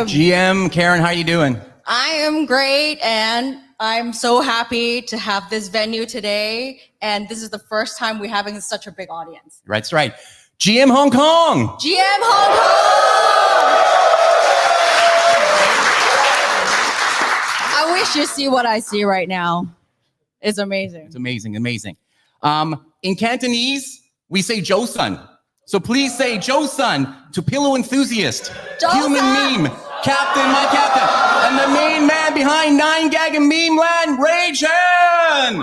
GM, Karen, how you doing? I am great, and I'm so happy to have this venue today. And this is the first time we're having such a big audience. That's right. GM Hong Kong. GM Hong Kong. I wish you see what I see right now. It's amazing. It's amazing, amazing. In Cantonese, we say Joe Sun. So please say Joe Sun to pillow enthusiast, human meme, captain, my captain, and the main man behind 9gag and Memeland, Ray Chen.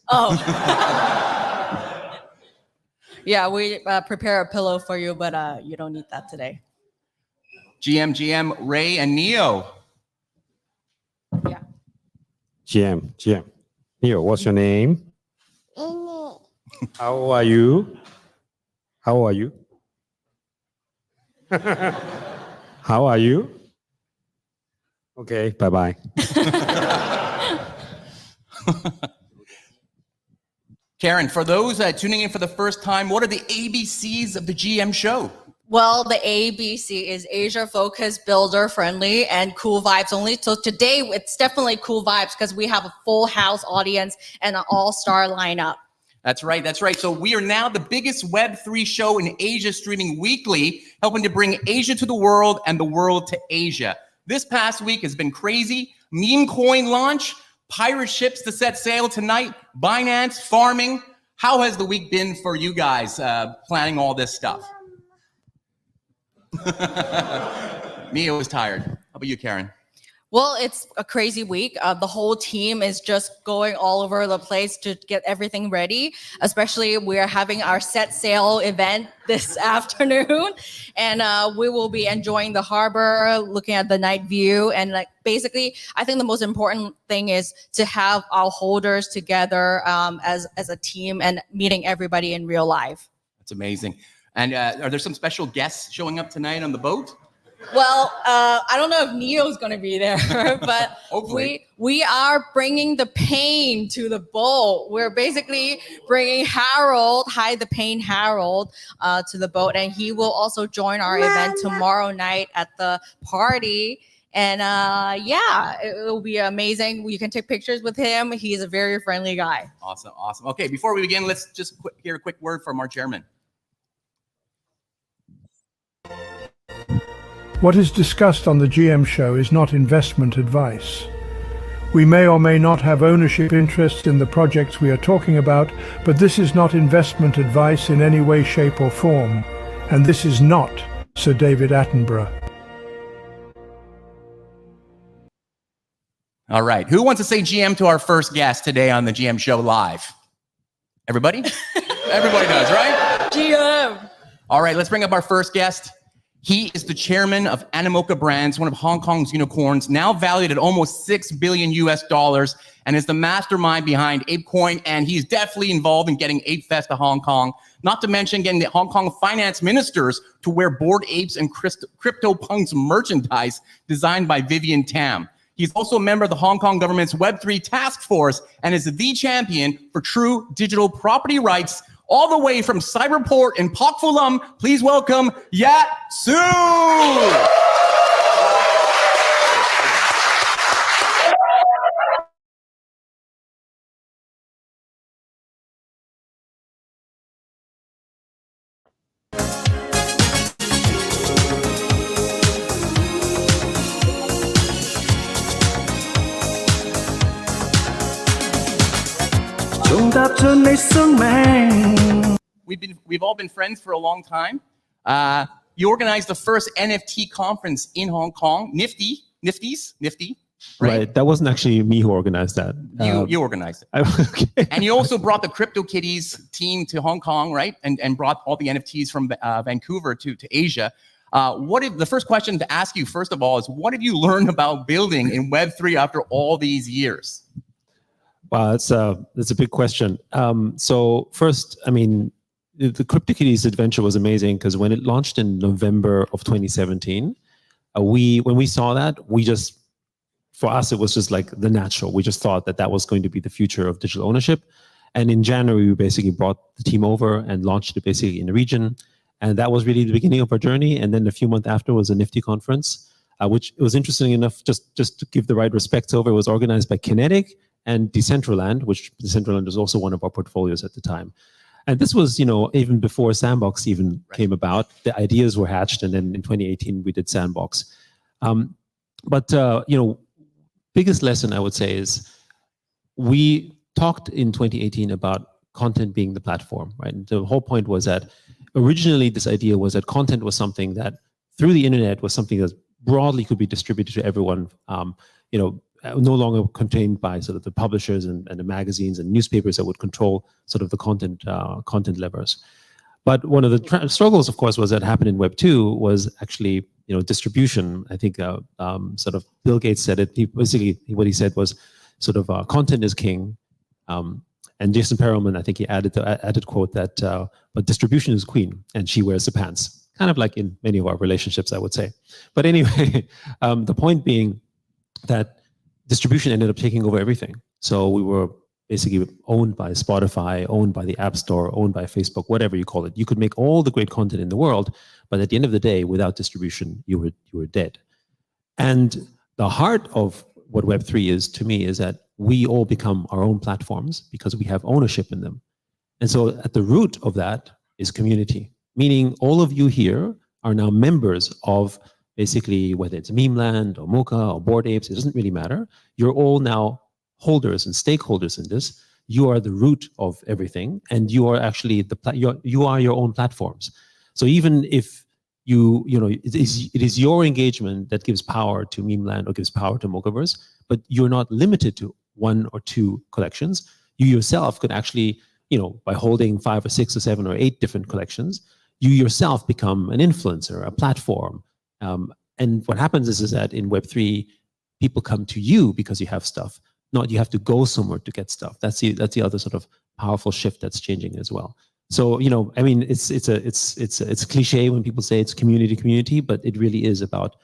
Oh. Yeah, we prepare a pillow for you, but you don't need that today. GM, Ray and Neo. Yeah. GM. Neo, what's your name? How are you? How are you? How are you? Okay, bye-bye. Karen, for those tuning in for the first time, what are the ABCs of the GM show? Well, the ABC is Asia focused, builder friendly, and cool vibes only. So today it's definitely cool vibes because we have a full house audience and an all-star lineup. That's right. So we are now the biggest Web3 show in Asia, streaming weekly, helping to bring Asia to the world and the world to Asia. This past week has been crazy. Meme coin launch, pirate ships to set sail tonight, Binance, farming. How has the week been for you guys planning all this stuff? Mia was tired. How about you, Karen? Well, it's a crazy week. The whole team is just going all over the place to get everything ready. Especially we are having our set sail event this afternoon. And we will be enjoying the harbor, looking at the night view. And basically, I think the most important thing is to have our holders together as a team and meeting everybody in real life. That's amazing. And are there some special guests showing up tonight on the boat? Well, I don't know if Neo's going to be there, but Hopefully. we are bringing the pain to the boat. We're basically bringing Harold, Hide the Pain Harold, to the boat, and he will also join our event tomorrow night at the party. And yeah, it will be amazing. You can take pictures with him. He's a very friendly guy. Awesome, awesome. Okay, before we begin, let's just hear a quick word from our chairman. What is discussed on the GM show is not investment advice. We may or may not have ownership interests in the projects we are talking about, but this is not investment advice in any way, shape or form. And this is not Sir David Attenborough. All right, who wants to say GM to our first guest today on the GM show live? Everybody? Everybody does, right? GM. All right, let's bring up our first guest. He is the chairman of Animoca Brands, one of Hong Kong's unicorns, now valued at almost $6 billion US, and is the mastermind behind ApeCoin, and he's definitely involved in getting ApeFest to Hong Kong, not to mention getting the Hong Kong finance ministers to wear Bored Apes and CryptoPunks merchandise designed by Vivian Tam. He's also a member of the Hong Kong government's Web3 task force and is the champion for true digital property rights, all the way from Cyberport in Pak Fu Lam. Please welcome Yat Siu. 重踏進你生命。 We've all been friends for a long time. You organized the first NFT conference in Hong Kong, Nifty, Right. That wasn't actually me who organized that. You organized it. Okay. And you also brought the CryptoKitties team to Hong Kong, right? And brought all the NFTs from Vancouver to Asia. The first question to ask you, first of all, is what have you learned about building in Web3 after all these years? Wow, that's a big question. So first, I mean, the CryptoKitties adventure was amazing because when it launched in November of 2017, when we saw that, for us, it was just like the natural. We just thought that was going to be the future of digital ownership. And in January, we basically brought the team over and launched it basically in the region. And that was really the beginning of our journey. And then a few months after was a Nifty conference, which it was interesting enough, just to give the right respects over, it was organized by Kinetic and Decentralized, which Decentralized was also one of our portfolios at the time. And this was, even before Sandbox even came about. The ideas were hatched, and then in 2018 we did Sandbox. Biggest lesson I would say is we talked in 2018 about content being the platform, right? And the whole point was that originally this idea was that content was something that through the internet was something that broadly could be distributed to everyone, no longer contained by sort of the publishers and the magazines and newspapers that would control sort of the content levers. But one of the struggles, of course, was that happened in Web 2 was actually distribution. I think sort of Bill Gates said it. Basically, what he said was sort of content is king. And Jason Perelman, I think he added quote that, but distribution is queen and she wears the pants. Kind of like in many of our relationships, I would say. But anyway, the point being that distribution ended up taking over everything. So we were basically owned by Spotify, owned by the App Store, owned by Facebook, whatever you call it. You could make all the great content in the world, but at the end of the day, without distribution, you were dead. And the heart of what Web3 is to me is that we all become our own platforms because we have ownership in them. And so at the root of that is community, meaning all of you here are now members of basically, whether it's Memeland or Mocha or Bored Apes, it doesn't really matter. You're all now holders and stakeholders in this. You are the root of everything, and you are actually you are your own platforms. So even if it is your engagement that gives power to Memeland or gives power to Mochaverse, but you're not limited to one or two collections. You yourself could actually, by holding 5 or 6 or 7 or 8 different collections, you yourself become an influencer, a platform. And what happens is that in Web3, people come to you because you have stuff, not you have to go somewhere to get stuff. That's the other sort of powerful shift that's changing as well. So, I mean, it's a cliche when people say it's community, but it really is about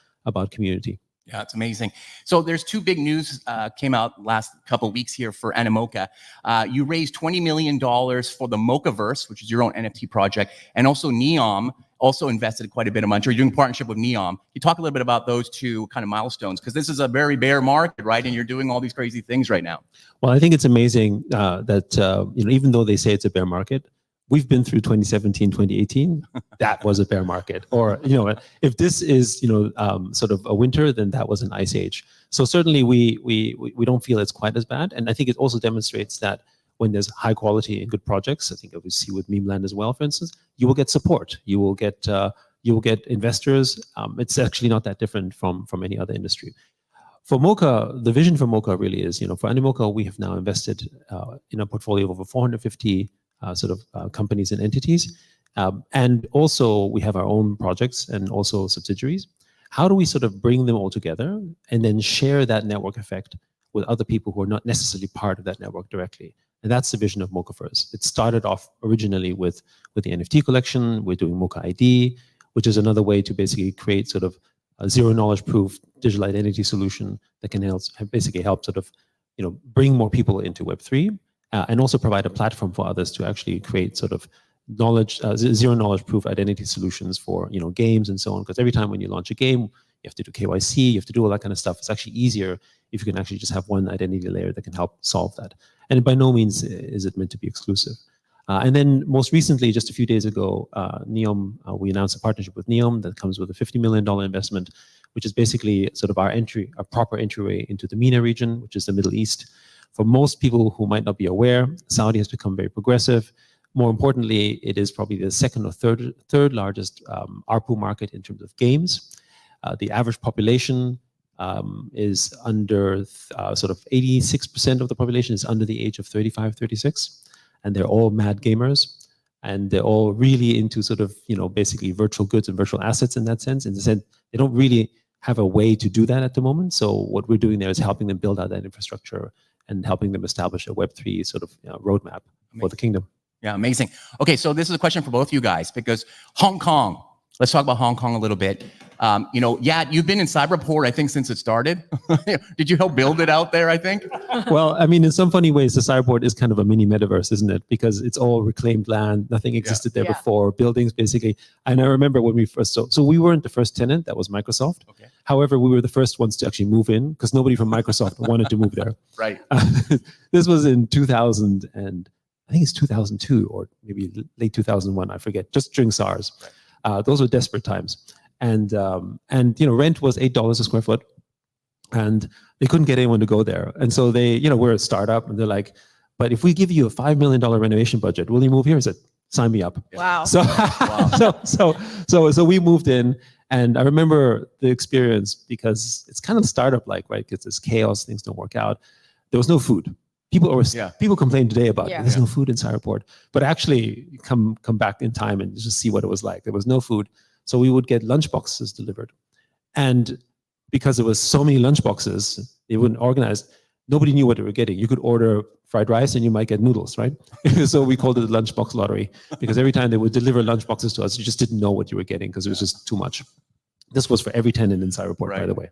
community. Yeah, it's amazing. So there's two big news came out last couple of weeks here for Animoca. You raised $20 million for the Mocaverse, which is your own NFT project, and also Neom also invested quite a bit of money. You're doing a partnership with Neom. You talk a little bit about those two kind of milestones, because this is a very bear market, right? And you're doing all these crazy things right now. Well, I think it's amazing that even though they say it's a bear market, we've been through 2017, 2018. That was a bear market. Or, if this is, sort of a winter, then that was an ice age. So certainly we don't feel it's quite as bad. And I think it also demonstrates that when there's high quality and good projects, I think we see with Memeland as well, for instance, you will get support. You will get investors. It's actually not that different from any other industry. For Mocha, the vision for Mocha really is, for Animoca, we have now invested in a portfolio of over 450 companies and entities. And also we have our own projects and also subsidiaries. How do we sort of bring them all together and then share that network effect with other people who are not necessarily part of that network directly? And that's the vision of Mocaverse. It started off originally with the NFT collection. We're doing Mocha ID, which is another way to basically create sort of a zero knowledge proof digital identity solution that can basically help sort of, bring more people into Web3. And also provide a platform for others to actually create sort of zero knowledge proof identity solutions for games and so on. Because every time when you launch a game, you have to do KYC, you have to do all that kind of stuff. It's actually easier if you can actually just have one identity layer that can help solve that. And by no means is it meant to be exclusive. And then most recently, just a few days ago, Neom, we announced a partnership with Neom that comes with a $50 million investment, which is basically sort of our proper entryway into the MENA region, which is the Middle East. For most people who might not be aware, Saudi has become very progressive. More importantly, it is probably the second or third largest ARPU market in terms of games. The average population is under sort of 86% of the population is under the age of 35, 36. And they're all mad gamers. And they're all really into sort of, basically virtual goods and virtual assets in that sense. In the sense, they don't really have a way to do that at the moment. So what we're doing there is helping them build out that infrastructure and helping them establish a Web3 sort of roadmap for the kingdom. Yeah, amazing. Okay, so this is a question for both you guys, because Hong Kong, let's talk about Hong Kong a little bit. Yat, you've been in Cyberport, I think, since it started. Did you help build it out there, I think? Well, I mean, in some funny ways, the Cyberport is kind of a mini metaverse, isn't it? Because it's all reclaimed land. Nothing existed there before. Buildings, basically. And I remember when we first so we weren't the first tenant. That was Microsoft. Okay. However, we were the first ones to actually move in because nobody from Microsoft wanted to move there. Right. This was in 2000 and I think it's 2002 or maybe late 2001. I forget. Just during SARS. Right. Those were desperate times. And rent was $8 a square foot, and they couldn't get anyone to go there. And so they, we're a startup, and they're like, but if we give you a $5 million renovation budget, will you move here? I said, sign me up. Wow. So, so we moved in, and I remember the experience because it's kind of startup-like, right? Because there's chaos, things don't work out. There was no food. People complain today about there's no food in Cyberport, but actually come back in time and just see what it was like. There was no food. So we would get lunch boxes delivered. And because there was so many lunch boxes, they wouldn't organize, nobody knew what they were getting. You could order fried rice and you might get noodles, right? So we called it the lunchbox lottery because every time they would deliver lunch boxes to us, you just didn't know what you were getting because it was just too much. This was for every tenant in Cyberport, by the way.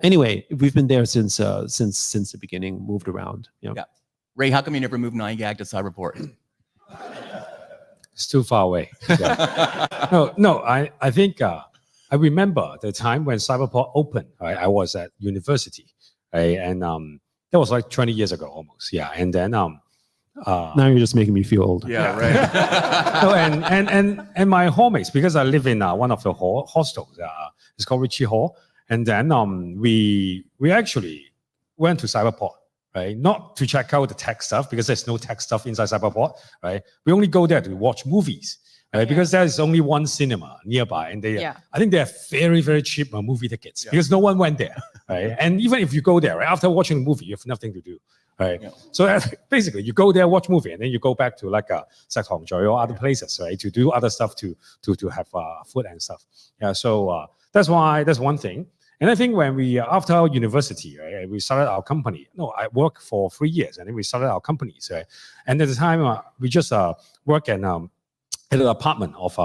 Anyway, we've been there since the beginning, moved around. Yeah. Ray, how come you never moved 9GAG to Cyberport? It's too far away. Yeah. I think I remember the time when Cyberport opened. Right? I was at university, right? And that was like 20 years ago almost. Yeah, and then now you're just making me feel old. Yeah, right. and my hallmates, because I live in one of the hostels. It's called Ritchie Hall, and then we actually went to Cyberport. Right, not to check out the tech stuff because there's no tech stuff inside Cyberport. Right, we only go there to watch movies. Right, because there is only one cinema nearby, and I think they have very, very cheap movie tickets because no one went there. Right, and even if you go there, right, after watching the movie, you have nothing to do. Right, so basically you go there, watch movie, and then you go back to like Sek Hong Joy or other places, right, to do other stuff to have food and stuff. Yeah, so that's one thing. And I think when we, after our university, right, we started our company. No, I worked for 3 years, and then we started our companies, right? And at the time, we just work in an apartment of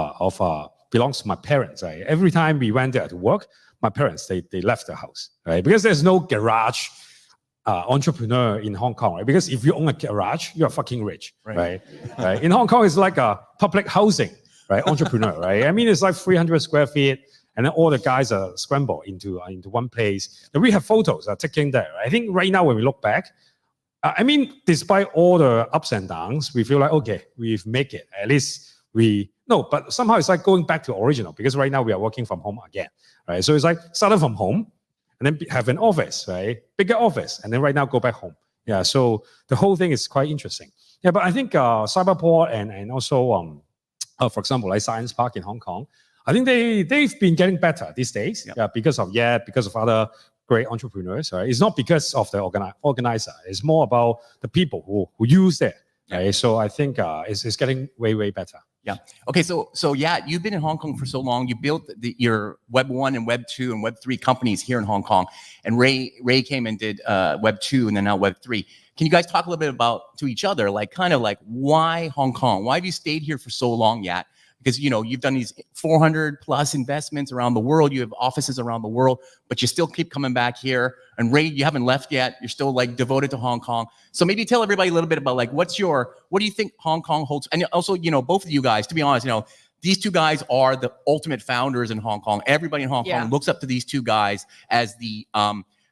belongs to my parents, right? Every time we went there to work, my parents, they left the house, right? Because there's no garage entrepreneur in Hong Kong, right? Because if you own a garage, you're fucking rich, right? Right? In Hong Kong, it's like a public housing, right? Entrepreneur, right? I mean, it's like 300 square feet, and then all the guys are scrambled into one place. And we have photos taken there. I think right now when we look back, I mean, despite all the ups and downs, we feel like, okay, we've made it. At least but somehow it's like going back to original, because right now we are working from home again, right? So it's like started from home, and then have an office, right? Bigger office, and then right now go back home. Yeah, so the whole thing is quite interesting. Yeah, but I think Cyberport and also, for example, like Science Park in Hong Kong, I think they've been getting better these days, because of Yat, because of other great entrepreneurs, right? It's not because of the organizer. It's more about the people who use it, right? So I think it's getting way better. Yeah. Okay. So yeah, you've been in Hong Kong for so long. You built your Web 1 and Web 2 and Web 3 companies here in Hong Kong. And Ray came and did Web 2 and then now Web 3. Can you guys talk a little bit about to each other, like kind of like why Hong Kong? Why have you stayed here for so long, Yat? Because you've done these 400 plus investments around the world. You have offices around the world, but you still keep coming back here. And Ray, you haven't left yet. You're still like devoted to Hong Kong. So maybe tell everybody a little bit about like what do you think Hong Kong holds? And also, both of you guys, to be honest, these two guys are the ultimate founders in Hong Kong. Everybody in Hong Kong looks up to these two guys as they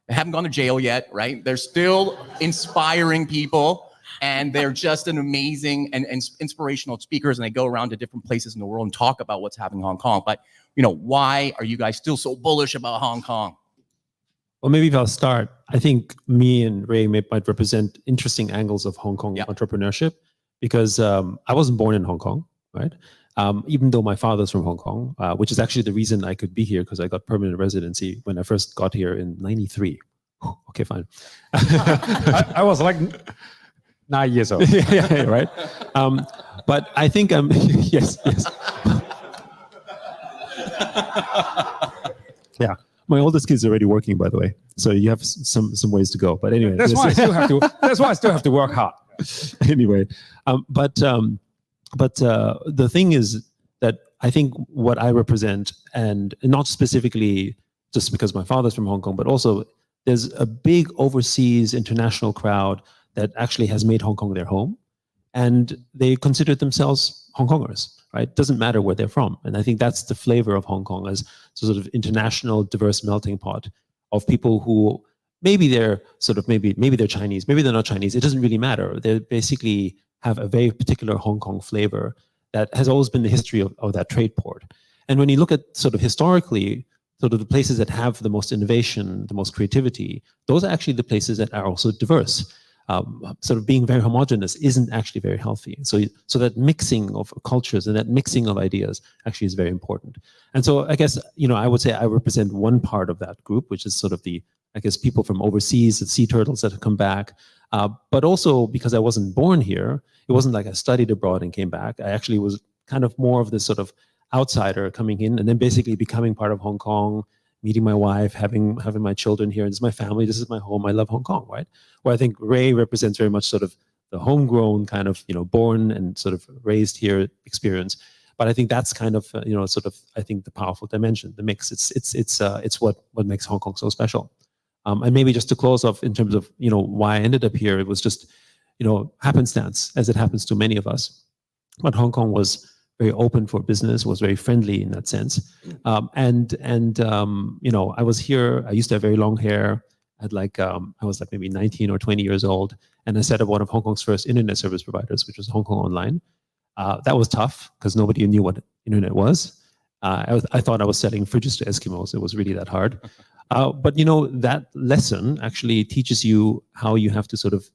haven't gone to jail yet, right? They're still inspiring people. And they're just an amazing and inspirational speakers, and they go around to different places in the world and talk about what's happening in Hong Kong. But, why are you guys still so bullish about Hong Kong? Well, maybe if I'll start, I think me and Ray might represent interesting angles of Hong Kong entrepreneurship, because I wasn't born in Hong Kong, right? Even though my father's from Hong Kong, which is actually the reason I could be here, because I got permanent residency when I first got here in '93. Okay, fine. I was like 9 years old. Yeah, right. But I think yes. Yeah, my oldest kid's already working, by the way. So you have some ways to go. But anyway, that's why I still have to work hard. Anyway, but the thing is that I think what I represent, and not specifically just because my father's from Hong Kong, but also there's a big overseas international crowd that actually has made Hong Kong their home, and they consider themselves Hong Kongers, right? Doesn't matter where they're from. And I think that's the flavor of Hong Kong, as sort of international, diverse melting pot of people who maybe they're maybe they're Chinese, maybe they're not Chinese. It doesn't really matter. They basically have a very particular Hong Kong flavor that has always been the history of that trade port. And when you look at sort of historically, sort of the places that have the most innovation, the most creativity, those are actually the places that are also diverse. Sort of being very homogenous isn't actually very healthy. So that mixing of cultures and that mixing of ideas actually is very important. And so I guess, I would say I represent one part of that group, which is sort of people from overseas, the sea turtles that have come back. But also because I wasn't born here, it wasn't like I studied abroad and came back. I actually was kind of more of this sort of outsider coming in and then basically becoming part of Hong Kong, meeting my wife, having my children here. This is my family. This is my home. I love Hong Kong, right? Where I think Ray represents very much sort of the homegrown kind of, born and sort of raised here experience. But I think that's kind of, I think the powerful dimension, the mix. It's what makes Hong Kong so special. And maybe just to close off in terms of, why I ended up here, it was just, happenstance, as it happens to many of us. But Hong Kong was very open for business, was very friendly in that sense. I was here, I used to have very long hair. I was like maybe 19 or 20 years old. And I set up one of Hong Kong's first internet service providers, which was Hong Kong Online. That was tough because nobody knew what internet was. I thought I was selling fridges to Eskimos. It was really that hard. But that lesson actually teaches you how you have to sort of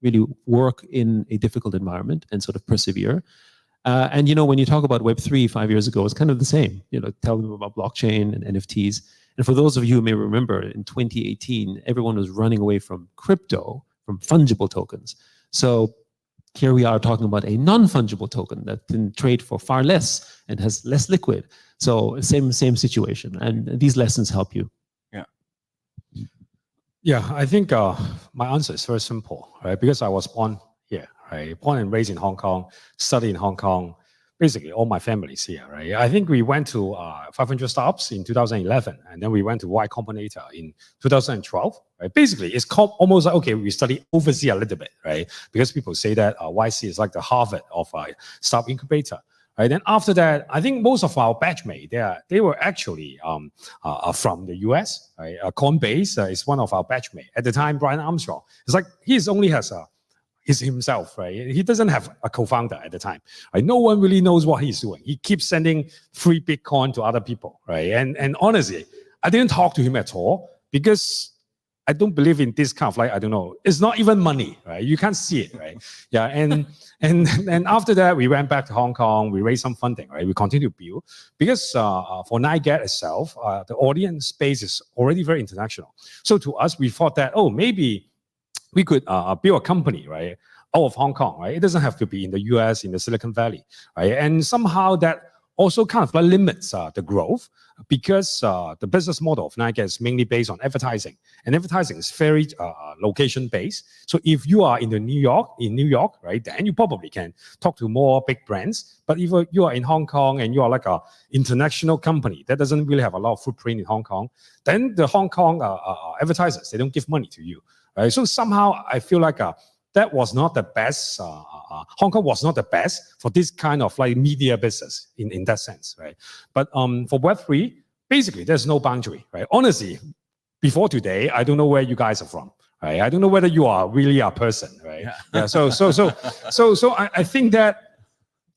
really work in a difficult environment and sort of persevere. And when you talk about Web3 5 years ago, it's kind of the same. Tell them about blockchain and NFTs. And for those of you who may remember, in 2018, everyone was running away from crypto, from fungible tokens. So here we are talking about a non-fungible token that can trade for far less and has less liquid. So same situation. And these lessons help you. Yeah. Yeah, I think my answer is very simple, right? Because I was born here, right? Born and raised in Hong Kong, studied in Hong Kong. Basically, all my family's here, right? I think we went to 500 Startups in 2011, and then we went to Y Combinator in 2012, right? Basically, it's almost like, okay, we study overseas a little bit, right? Because people say that YC is like the Harvard of startup incubator. Right. Then after that, I think most of our batchmates, they were actually from the US. Right? Coinbase is one of our batchmates. At the time, Brian Armstrong, it's like he only has he's himself, right? He doesn't have a co-founder at the time. Right? No one really knows what he's doing. He keeps sending free Bitcoin to other people, right? And honestly, I didn't talk to him at all because I don't believe in this kind of like, I don't know, it's not even money, right? You can't see it, right? Yeah, and after that, we went back to Hong Kong, we raised some funding, right? We continue to build because for NiGet itself, the audience base is already very international. So to us, we thought that, oh, maybe we could build a company, right? Out of Hong Kong, right? It doesn't have to be in the US, in the Silicon Valley, right? And somehow that also kind of limits the growth because the business model of NiGet is mainly based on advertising, and advertising is very location based. So if you are in New York, right, then you probably can talk to more big brands. But if you are in Hong Kong and you are like a international company that doesn't really have a lot of footprint in Hong Kong, then the Hong Kong advertisers, they don't give money to you, right? So somehow I feel like that was not the best. Hong Kong was not the best for this kind of like media business in that sense, right? But for Web3, basically there's no boundary, right? Honestly, before today, I don't know where you guys are from, right? I don't know whether you are really a person, right? Yeah. So I think that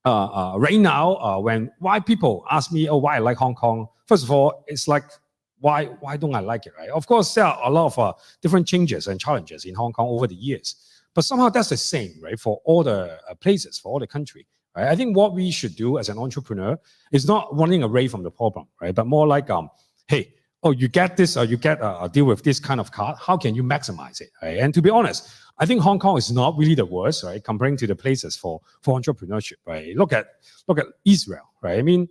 right now, why people ask me, oh, why I like Hong Kong? First of all, it's like, why don't I like it, right? Of course, there are a lot of different changes and challenges in Hong Kong over the years. But somehow that's the same, right, for all the places, for all the country. Right? I think what we should do as an entrepreneur is not running away from the problem, right? But more like, hey, oh, you get this, or you get a deal with this kind of card. How can you maximize it? Right? And to be honest, I think Hong Kong is not really the worst, right, comparing to the places for entrepreneurship, right? Look at Israel, right? I mean,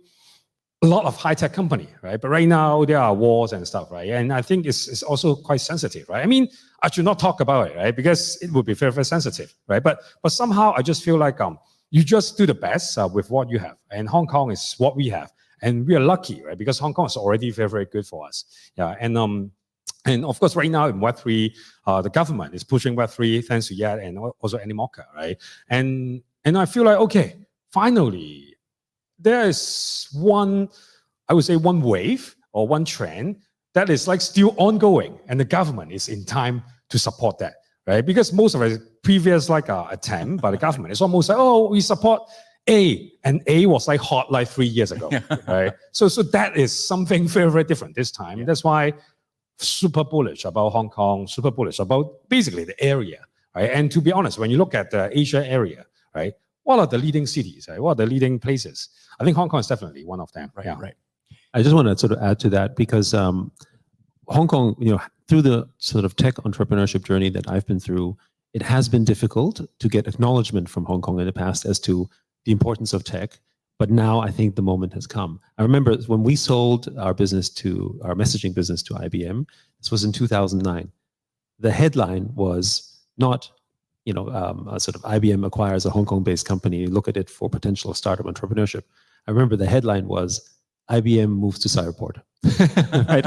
a lot of high-tech company, right? But right now there are wars and stuff, right? And I think it's also quite sensitive, right? I mean, I should not talk about it, right? Because it would be very, very sensitive, right? But somehow I just feel like you just do the best with what you have. And Hong Kong is what we have. And we are lucky, right? Because Hong Kong is already very, very good for us. Yeah, and of course, right now in Web3, the government is pushing Web3 thanks to Yat and also Animoca, right? And I feel like, okay, finally, there is one wave or one trend that is like still ongoing, and the government is in time to support that, right? Because most of the previous like attempt by the government is almost like, oh, we support A, and A was like hot like 3 years ago, right? So that is something very, very different this time. Yeah. That's why super bullish about Hong Kong, super bullish about basically the area, right? And to be honest, when you look at the Asia area, right, what are the leading cities, right? What are the leading places? I think Hong Kong is definitely one of them. Right, yeah. Right. I just want to sort of add to that because Hong Kong, through the sort of tech entrepreneurship journey that I've been through, it has been difficult to get acknowledgement from Hong Kong in the past as to the importance of tech. But now I think the moment has come. I remember when we sold our messaging business to IBM, this was in 2009. The headline was not, sort of IBM acquires a Hong Kong-based company, look at it for potential startup entrepreneurship. I remember the headline was IBM moves to Cyberport. Right?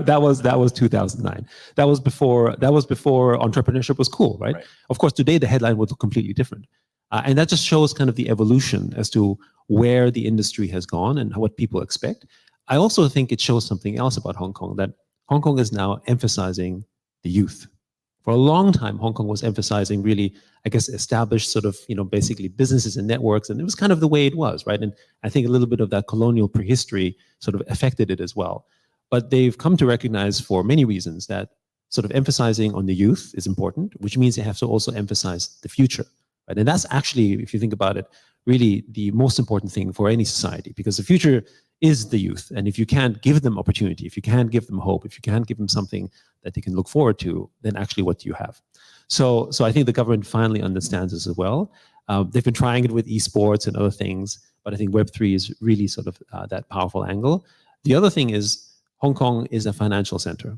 That was 2009. That was before entrepreneurship was cool, right? Of course, today the headline would look completely different. And that just shows kind of the evolution as to where the industry has gone and what people expect. I also think it shows something else about Hong Kong, that Hong Kong is now emphasizing the youth. For a long time, Hong Kong was emphasizing really, I guess, established sort of, basically businesses and networks. And it was kind of the way it was, right? And I think a little bit of that colonial prehistory sort of affected it as well. But they've come to recognize for many reasons that sort of emphasizing on the youth is important, which means they have to also emphasize the future, right? And that's actually, if you think about it, really the most important thing for any society, because the future is the youth. And if you can't give them opportunity, if you can't give them hope, if you can't give them something that they can look forward to, then actually what do you have? So I think the government finally understands this as well. They've been trying it with esports and other things, but I think Web3 is really sort of that powerful angle. The other thing is Hong Kong is a financial center.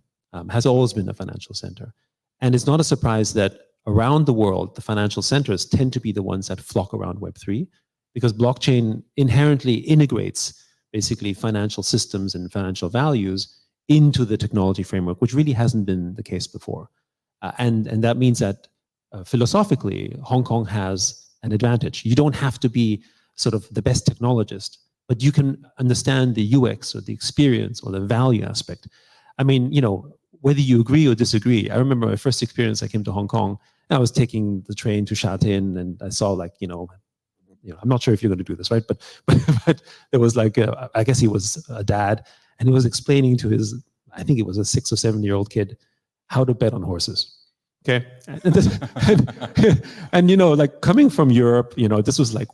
has always been a financial center. And it's not a surprise that around the world, the financial centers tend to be the ones that flock around Web3, because blockchain inherently integrates basically financial systems and financial values into the technology framework, which really hasn't been the case before. And that means that philosophically, Hong Kong has an advantage. You don't have to be sort of the best technologist, but you can understand the UX or the experience or the value aspect. I mean, you know, whether you agree or disagree, I remember my first experience, I came to Hong Kong, and I was taking the train to Sha Tin, and I saw like, you know, I'm not sure if you're going to do this, right? But there was like, I guess he was a dad, and he was explaining to his, I think it was a 6 or 7-year-old kid, how to bet on horses. Okay, and you know, like coming from Europe, you know, this was like,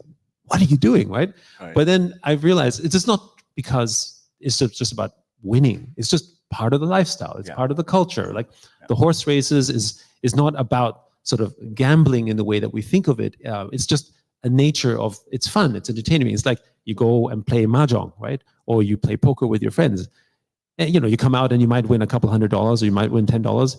what are you doing, right? But then I realized it's just not because it's just about winning. It's just part of the lifestyle. It's part of the culture. Like the horse races is not about sort of gambling in the way that we think of it. It's just a nature of, it's fun, it's entertaining. It's like you go and play mahjong, right? Or you play poker with your friends. And, you know, you come out and you might win a couple $100 or you might win $10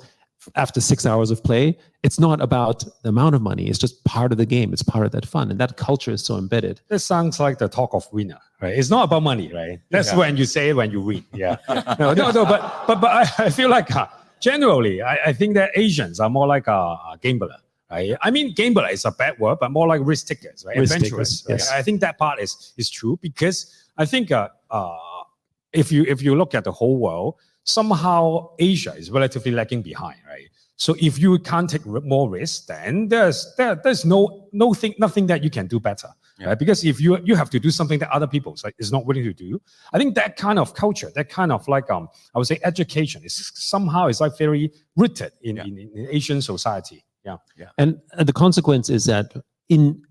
after 6 hours of play. It's not about the amount of money. It's just part of the game. It's part of that fun. And that culture is so embedded. This sounds like the talk of winner, right? It's not about money, right? That's when you say it when you win. Yeah. No, but I feel like generally, I think that Asians are more like a gambler. Right? I mean, gambler is a bad word, but more like risk takers, right? Adventurous. Right? Yes. I think that part is true, because I think if you look at the whole world, somehow Asia is relatively lagging behind, right? So if you can't take more risks, then there's nothing that you can do better, right? Because if you have to do something that other people is not willing to do, I think that kind of culture, that kind of like I would say education is somehow is like very rooted in Asian society. Yeah. And the consequence is that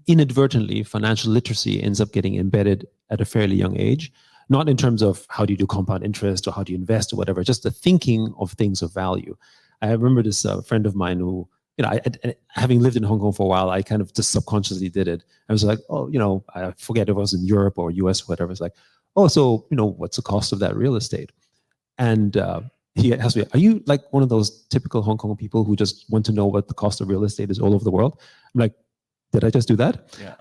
inadvertently, financial literacy ends up getting embedded at a fairly young age, not in terms of how do you do compound interest or how do you invest or whatever, just the thinking of things of value. I remember this friend of mine who, you know, having lived in Hong Kong for a while, I kind of just subconsciously did it. I was like, oh, you know, I forget if it was in Europe or US or whatever. It's like, oh, so, you know, what's the cost of that real estate? And he asked me, are you like one of those typical Hong Kong people who just want to know what the cost of real estate is all over the world? I'm like, did I just do that? Yeah.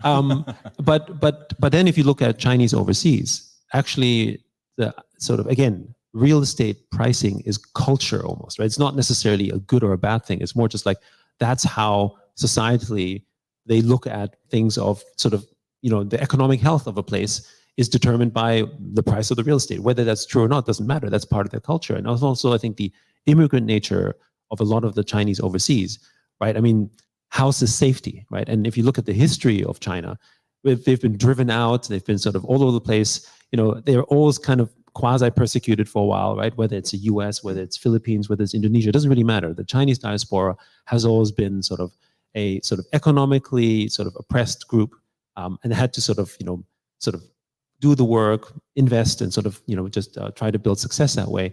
But then if you look at Chinese overseas, actually the sort of, again, real estate pricing is culture almost, right? It's not necessarily a good or a bad thing. It's more just like, that's how societally they look at things of sort of, you know, the economic health of a place is determined by the price of the real estate. Whether that's true or not doesn't matter. That's part of their culture. And also, I think the immigrant nature of a lot of the Chinese overseas, right? I mean, house is safety, right? And if you look at the history of China, they've been driven out, they've been sort of all over the place. You know, they're always kind of quasi-persecuted for a while, right? Whether it's the US, whether it's Philippines, whether it's Indonesia, it doesn't really matter. The Chinese diaspora has always been sort of a sort of economically sort of oppressed group, and had to sort of, you know, sort of do the work, invest, and sort of, you know, just try to build success that way.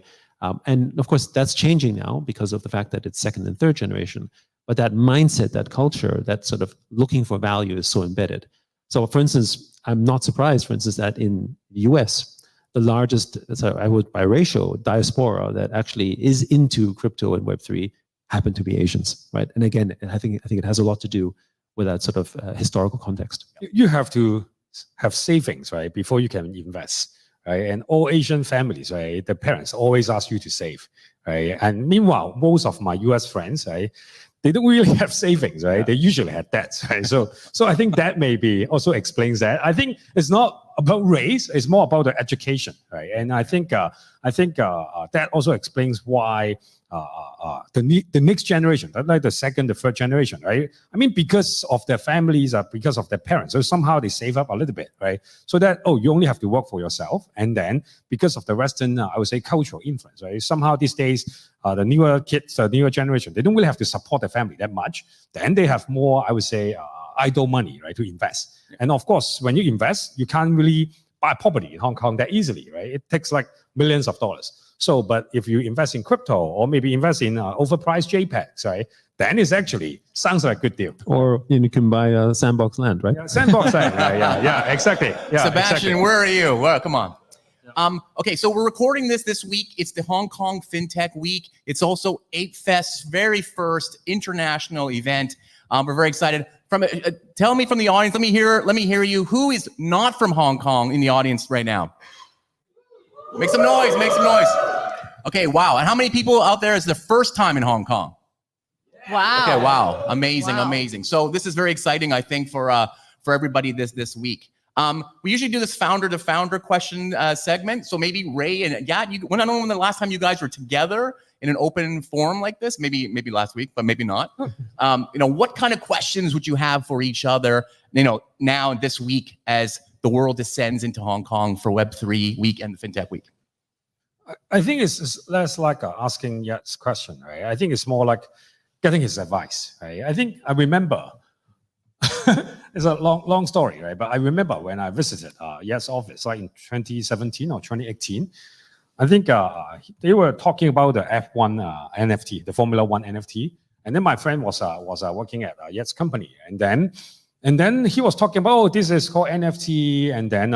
And of course, that's changing now because of the fact that it's second and third generation. But that mindset, that culture, that sort of looking for value is so embedded. So for instance, I'm not surprised, for instance, that in the US, the largest, I would by ratio, diaspora that actually is into crypto and Web3 happen to be Asians, right? And again, I think it has a lot to do with that sort of historical context. You have to have savings, right, before you can invest, right? And all Asian families, right, the parents always ask you to save, right? And meanwhile, most of my US friends, right, they don't really have savings, right? They usually have debts, right? So I think that maybe also explains that. I think it's not about race; it's more about the education, right? And I think that also explains why the next generation, like the second, the third generation, right? I mean, because of their families, because of their parents, so somehow they save up a little bit, right? So that, oh, you only have to work for yourself, and then because of the Western, I would say, cultural influence, right? Somehow these days, the newer kids, the newer generation, they don't really have to support their family that much. Then they have more, I would say, idle money, right, to invest. Yeah. And of course, when you invest, you can't really buy property in Hong Kong that easily, right? It takes like millions of dollars. So, but if you invest in crypto or maybe invest in overpriced JPEGs, right, then it's actually sounds like a good deal. Or you can buy sandbox land, right? Yeah, sandbox land. Yeah, exactly. Yeah, Sebastian, exactly. where are you? Well, come on. Okay, so we're recording this week. It's the Hong Kong FinTech Week. It's also 8Fest's very first international event. We're very excited. Tell me from the audience. Let me hear you. Who is not from Hong Kong in the audience right now? Make some noise. Make some noise. Okay, wow. And how many people out there is the first time in Hong Kong? Wow. Okay, wow. Amazing, Wow. amazing. So this is very exciting, I think, for everybody this week. We usually do this founder to founder question segment. So maybe Ray and Yat, I don't know when the last time you guys were together in an open forum like this. Maybe last week, but maybe not. What kind of questions would you have for each other? Now this week as the world descends into Hong Kong for Web3 week and the FinTech week. I think it's less like asking Yat's question, right? I think it's more like getting his advice, right? I remember, it's a long story, right? But I remember when I visited Yat's office, like in 2017 or 2018, I think they were talking about the F1 NFT, the Formula One NFT. And then my friend was working at Yat's company. And then he was talking about, oh, this is called NFT. And then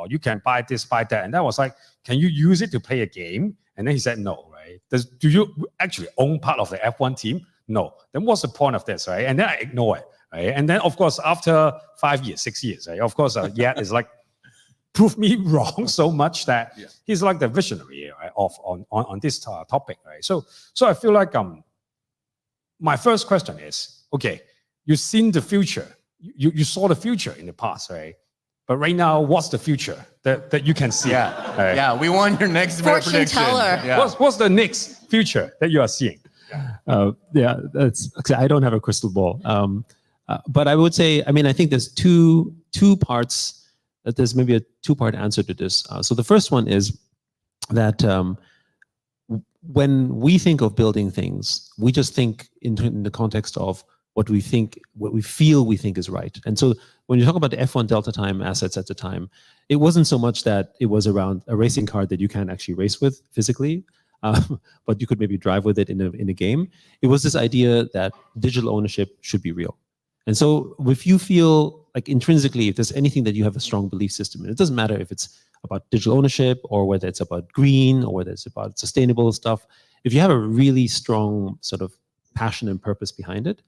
you can buy this, buy that. And that was like, can you use it to play a game? And then he said, no, right? Do you actually own part of the F1 team? No. Then what's the point of this, right? And then I ignore it, right? And then, of course, after 5 years, 6 years, right? Of course, Yat is like, prove me wrong so much that he's like the visionary, right, on this topic, right? So I feel like my first question is, okay, you've seen the future. You saw the future in the past, right? But right now, what's the future that you can see? Yeah, right? yeah. We want your next Fortune prediction. teller. Yeah. What's the next future that you are seeing? I don't have a crystal ball. But I would say, I think there's two parts. There's maybe a two-part answer to this. So the first one is that when we think of building things, we just think in the context of what we feel we think is right. And so when you talk about the F1 Delta Time assets at the time, it wasn't so much that it was around a racing car that you can't actually race with physically, but you could maybe drive with it in a game. It was this idea that digital ownership should be real. And so if you feel like intrinsically, if there's anything that you have a strong belief system in, it doesn't matter if it's about digital ownership or whether it's about green or whether it's about sustainable stuff, if you have a really strong sort of passion and purpose behind it,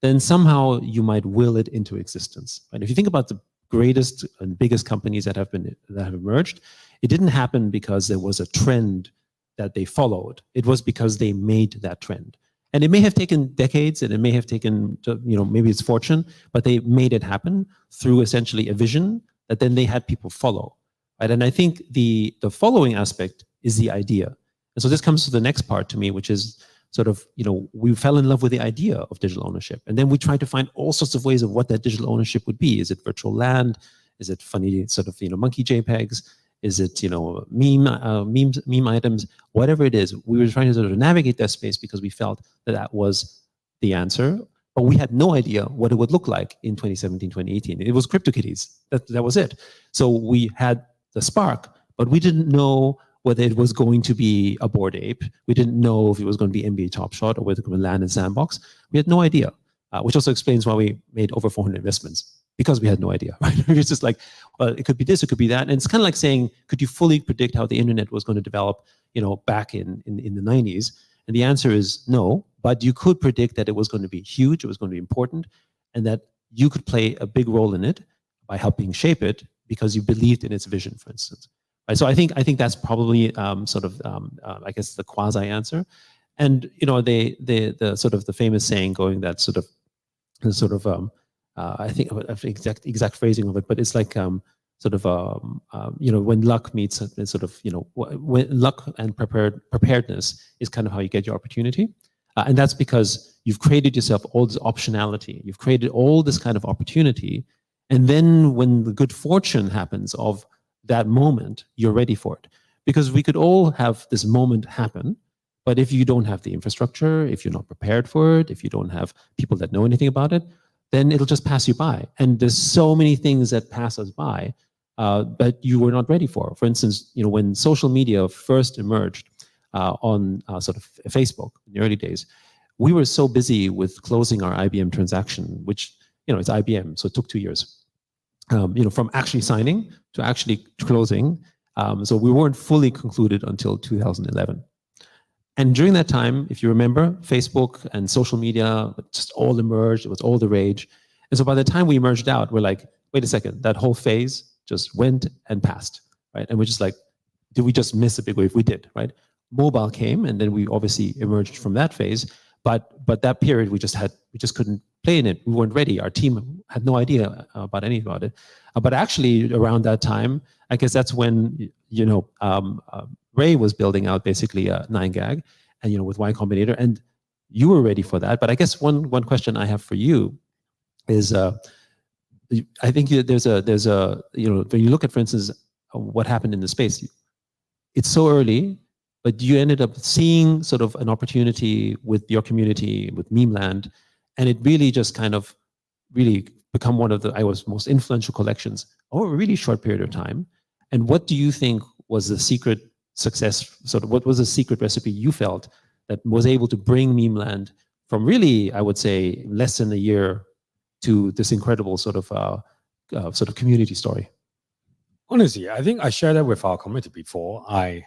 then somehow you might will it into existence. And if you think about the greatest and biggest companies that have emerged, it didn't happen because there was a trend that they followed. It was because they made that trend. And it may have taken decades, and it may have taken, maybe it's fortune, but they made it happen through essentially a vision that then they had people follow. Right? And I think the following aspect is the idea. And so this comes to the next part to me, which is sort of, we fell in love with the idea of digital ownership. And then we tried to find all sorts of ways of what that digital ownership would be. Is it virtual land? Is it funny sort of, monkey JPEGs? Is it, meme items? Whatever it is, we were trying to sort of navigate that space because we felt that was the answer. But we had no idea what it would look like in 2017, 2018. It was CryptoKitties. That was it. So we had the spark, but we didn't know whether it was going to be a Bored Ape. We didn't know if it was going to be NBA Top Shot or whether it would land in Sandbox. We had no idea, which also explains why we made over 400 investments, because we had no idea. Right? It's just like, well, it could be this, it could be that. And it's kind of like saying, could you fully predict how the internet was going to develop, back in the 90s? And the answer is no, but you could predict that it was going to be huge, it was going to be important, and that you could play a big role in it by helping shape it because you believed in its vision, for instance. Right? So I think that's probably I guess the quasi answer. And the sort of the famous saying going that I think exact phrasing of it, but it's like when luck meets when luck and preparedness is kind of how you get your opportunity. And that's because you've created yourself all this optionality. You've created all this kind of opportunity. And then when the good fortune happens of that moment, you're ready for it. Because we could all have this moment happen, but if you don't have the infrastructure, if you're not prepared for it, if you don't have people that know anything about it, then it'll just pass you by. And there's so many things that pass us by that you were not ready for. For instance, when social media first emerged on sort of Facebook in the early days, we were so busy with closing our IBM transaction, which, it's IBM, so it took 2 years. From actually signing to actually closing, So we weren't fully concluded until 2011. And during that time, if you remember, Facebook and social media just all emerged. It was all the rage. And so by the time we merged out, we're like, wait a second, that whole phase just went and passed, right? And we're just like, did we just miss a big wave? We did, right? Mobile came, and then we obviously emerged from that phase. But that period, we just couldn't play in it. We weren't ready. Our team had no idea about any about it. But actually, around that time, I guess that's when Ray was building out basically 9gag, and with Y Combinator, and you were ready for that. But I guess one question I have for you is, I think there's a when you look at, for instance, what happened in the space, it's so early, but you ended up seeing sort of an opportunity with your community, with Memeland, and it really just kind of really become one of the most influential collections over a really short period of time. And what do you think was the secret success, sort of what was the secret recipe you felt that was able to bring Memeland from really, I would say, less than a year to this incredible sort of community story? Honestly, I think I shared that with our community before. I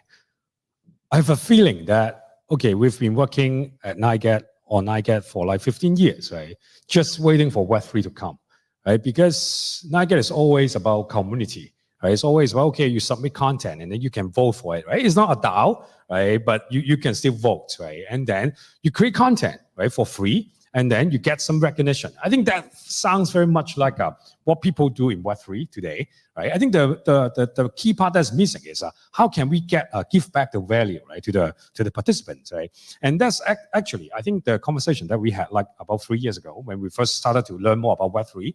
have a feeling that, okay, we've been working at NiGet for like 15 years, right? Just waiting for Web3 to come, right? Because NiGet is always about community, right? It's always about, okay, you submit content and then you can vote for it, right? It's not a DAO, right? But you can still vote, right? And then you create content, right, for free, and then you get some recognition. I think that sounds very much like what people do in Web3 today, right? I think the key part that's missing is how can we give back the value, right, to the participants, right? And that's actually, I think, the conversation that we had like about 3 years ago when we first started to learn more about Web3,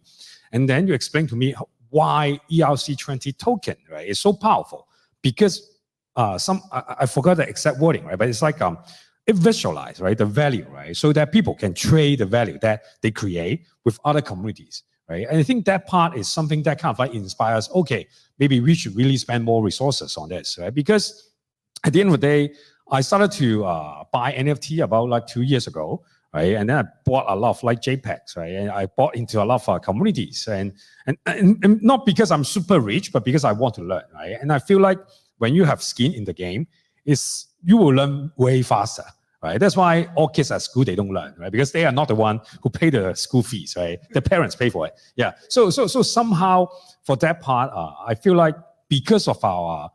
and then you explained to me why ERC20 token, right, is so powerful, because I forgot the exact wording, right, but it's like it visualizes, right, the value, right, so that people can trade the value that they create with other communities, right? And I think that part is something that kind of like inspires, okay, maybe we should really spend more resources on this, right? Because at the end of the day, I started to buy NFT about like 2 years ago, right? And then I bought a lot of like JPEGs, right? And I bought into a lot of communities, and not because I'm super rich, but because I want to learn, right? And I feel like when you have skin in the game, you will learn way faster, right? That's why all kids at school, they don't learn, right? Because they are not the one who pay the school fees, right? The parents pay for it. Yeah. So somehow for that part, I feel like because of our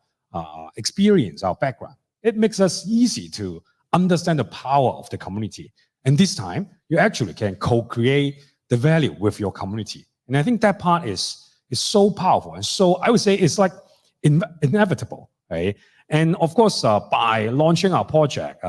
experience, our background, it makes us easy to understand the power of the community. And this time, you actually can co-create the value with your community. And I think that part is so powerful. And so I would say it's like inevitable, right? And of course, by launching our project,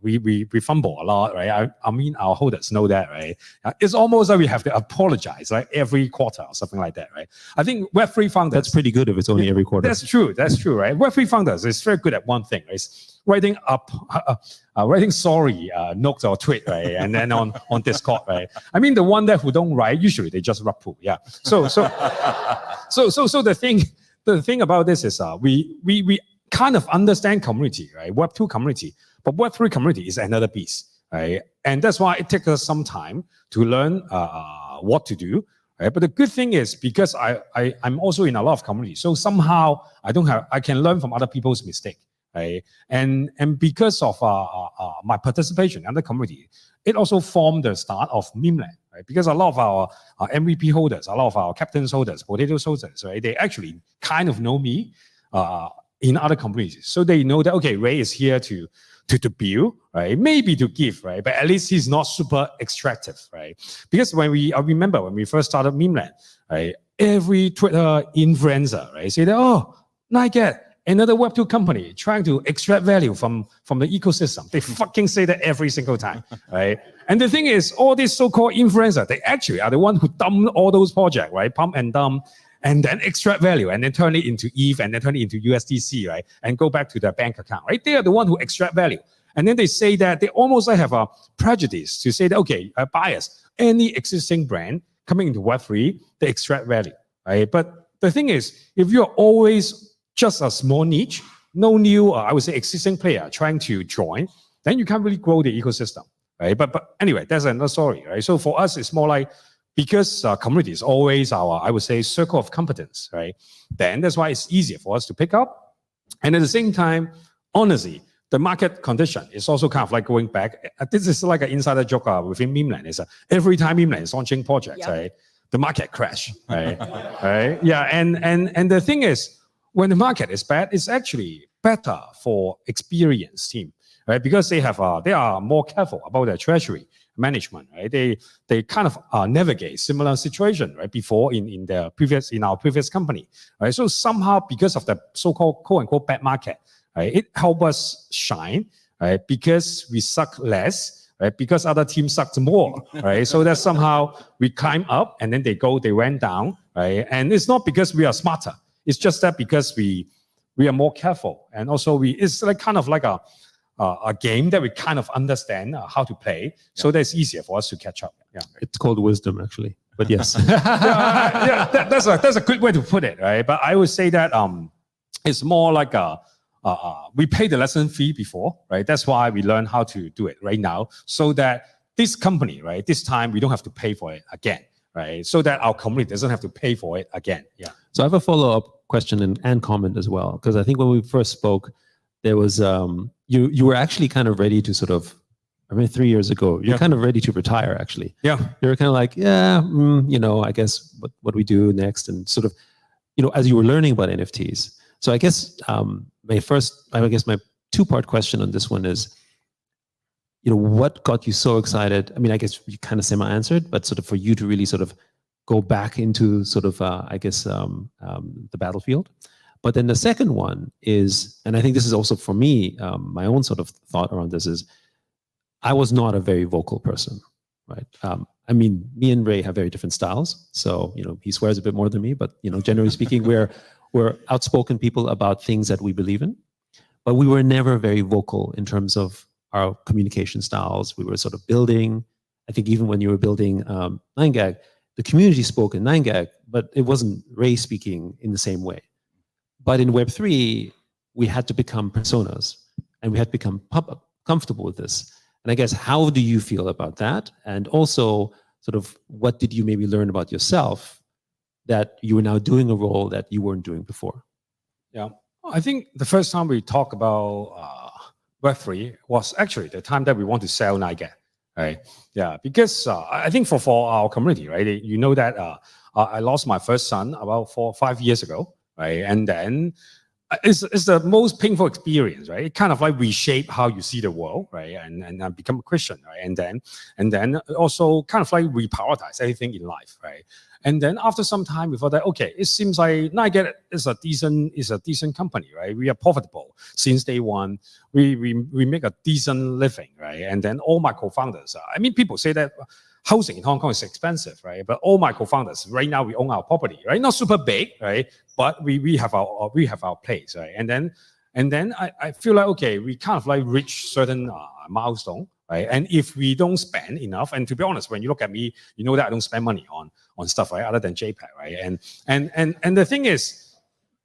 we fumble a lot, right? I mean, our holders know that, right? It's almost like we have to apologize, like every quarter or something like that, right? I think Web3 founders... That's pretty good if it's only every quarter. That's true, right? Web3 founders is very good at one thing, right? It's writing sorry notes or tweet, right? And then on Discord, right? I mean, the one that who don't write, usually they just rug pull, yeah. So the thing about this is we kind of understand community, right? Web2 community, but Web3 community is another piece, right? And that's why it takes us some time to learn what to do, right? But the good thing is, because I'm also in a lot of communities, so somehow I can learn from other people's mistake, right? And because of my participation in the community, it also formed the start of Memeland, right? Because a lot of our MVP holders, a lot of our captains holders, potatoes holders, right? They actually kind of know me in other communities. So they know that, okay, Ray is here to build, right? Maybe to give, right? But at least he's not super extractive, right? Because I remember when we first started Memeland, right? Every Twitter influencer, right? Say that, oh, NiGet, another Web2 company trying to extract value from the ecosystem. They fucking say that every single time, right? And the thing is, all these so-called influencers, they actually are the one who dump all those projects, right? Pump and dump, and then extract value, and then turn it into ETH, and then turn it into USDC, right? And go back to their bank account, right? They are the one who extract value. And then they say that they almost like have a prejudice to say that, okay, bias, any existing brand coming into Web3, they extract value, right? But the thing is, if you're always just a small niche, no new, I would say, existing player trying to join, then you can't really grow the ecosystem, right? But anyway, that's another story, right? So for us, it's more like, because community is always our, I would say, circle of competence, right? Then that's why it's easier for us to pick up And at the same time, honestly, the market condition is also kind of like going back. This is like an insider joke within Memeland. Is every time Memeland is launching projects, right, the market crash, right? Right? Yeah, and the thing is, when the market is bad, it's actually better for experienced team, right? Because they are more careful about their treasury management, right? They kind of navigate similar situation, right? Before in our previous company, right? So somehow because of the so-called quote unquote bad market, right, it helped us shine, right? Because we suck less, right? Because other teams sucked more, right? So that somehow we climb up and then they went down, right? And it's not because we are smarter. It's just that because we are more careful, and also it's like kind of like a game that we kind of understand how to play, so that it's easier for us to catch up. Yeah, It's called wisdom, actually. But yes. That's a good way to put it, right? But I would say that it's more like we pay the lesson fee before, right? That's why we learn how to do it right now, so that this company, right, this time we don't have to pay for it again, right? So that our community doesn't have to pay for it again. Yeah. So I have a follow-up question and comment as well, because I think when we first spoke, there was you were actually kind of ready to sort of, I mean, 3 years ago, you're kind of ready to retire, actually. Yeah. You were kind of like, I guess what we do next, and sort of, as you were learning about NFTs. So I guess my two-part question on this one is, what got you so excited? I mean, I guess you kind of semi-answered, but sort of for you to really sort of go back into sort of, the battlefield. But then the second one is, and I think this is also for me, my own sort of thought around this is, I was not a very vocal person, right? I mean, me and Ray have very different styles. So, he swears a bit more than me, but, generally speaking, we're outspoken people about things that we believe in, but we were never very vocal in terms of our communication styles. We were sort of building, I think even when you were building 9gag, the community spoke in 9gag, but it wasn't Ray speaking in the same way. But in Web3, we had to become personas, and we had to become comfortable with this. And I guess, how do you feel about that? And also, sort of, what did you maybe learn about yourself that you were now doing a role that you weren't doing before? Yeah, I think the first time we talked about Web3 was actually the time that we want to sell 9gag, right? Yeah, because I think for our community, right, you know that I lost my first son about 4 or 5 years ago. Right, and then it's the most painful experience, right? It kind of like reshape how you see the world, right? And become a Christian, right? And then also kind of like reprioritize everything in life, right? And then after some time, we thought that okay, it seems like 9gag is a decent company, right? We are profitable since day one. We make a decent living, right? And then all my co-founders, I mean, people say that housing in Hong Kong is expensive, right? But all my co-founders, right now we own our property, right? Not super big, right? But we have our place, right? And then I feel like okay, we kind of like reach certain milestone, right? And if we don't spend enough, and to be honest, when you look at me, you know that I don't spend money on stuff, right? Other than JPEG, right? And the thing is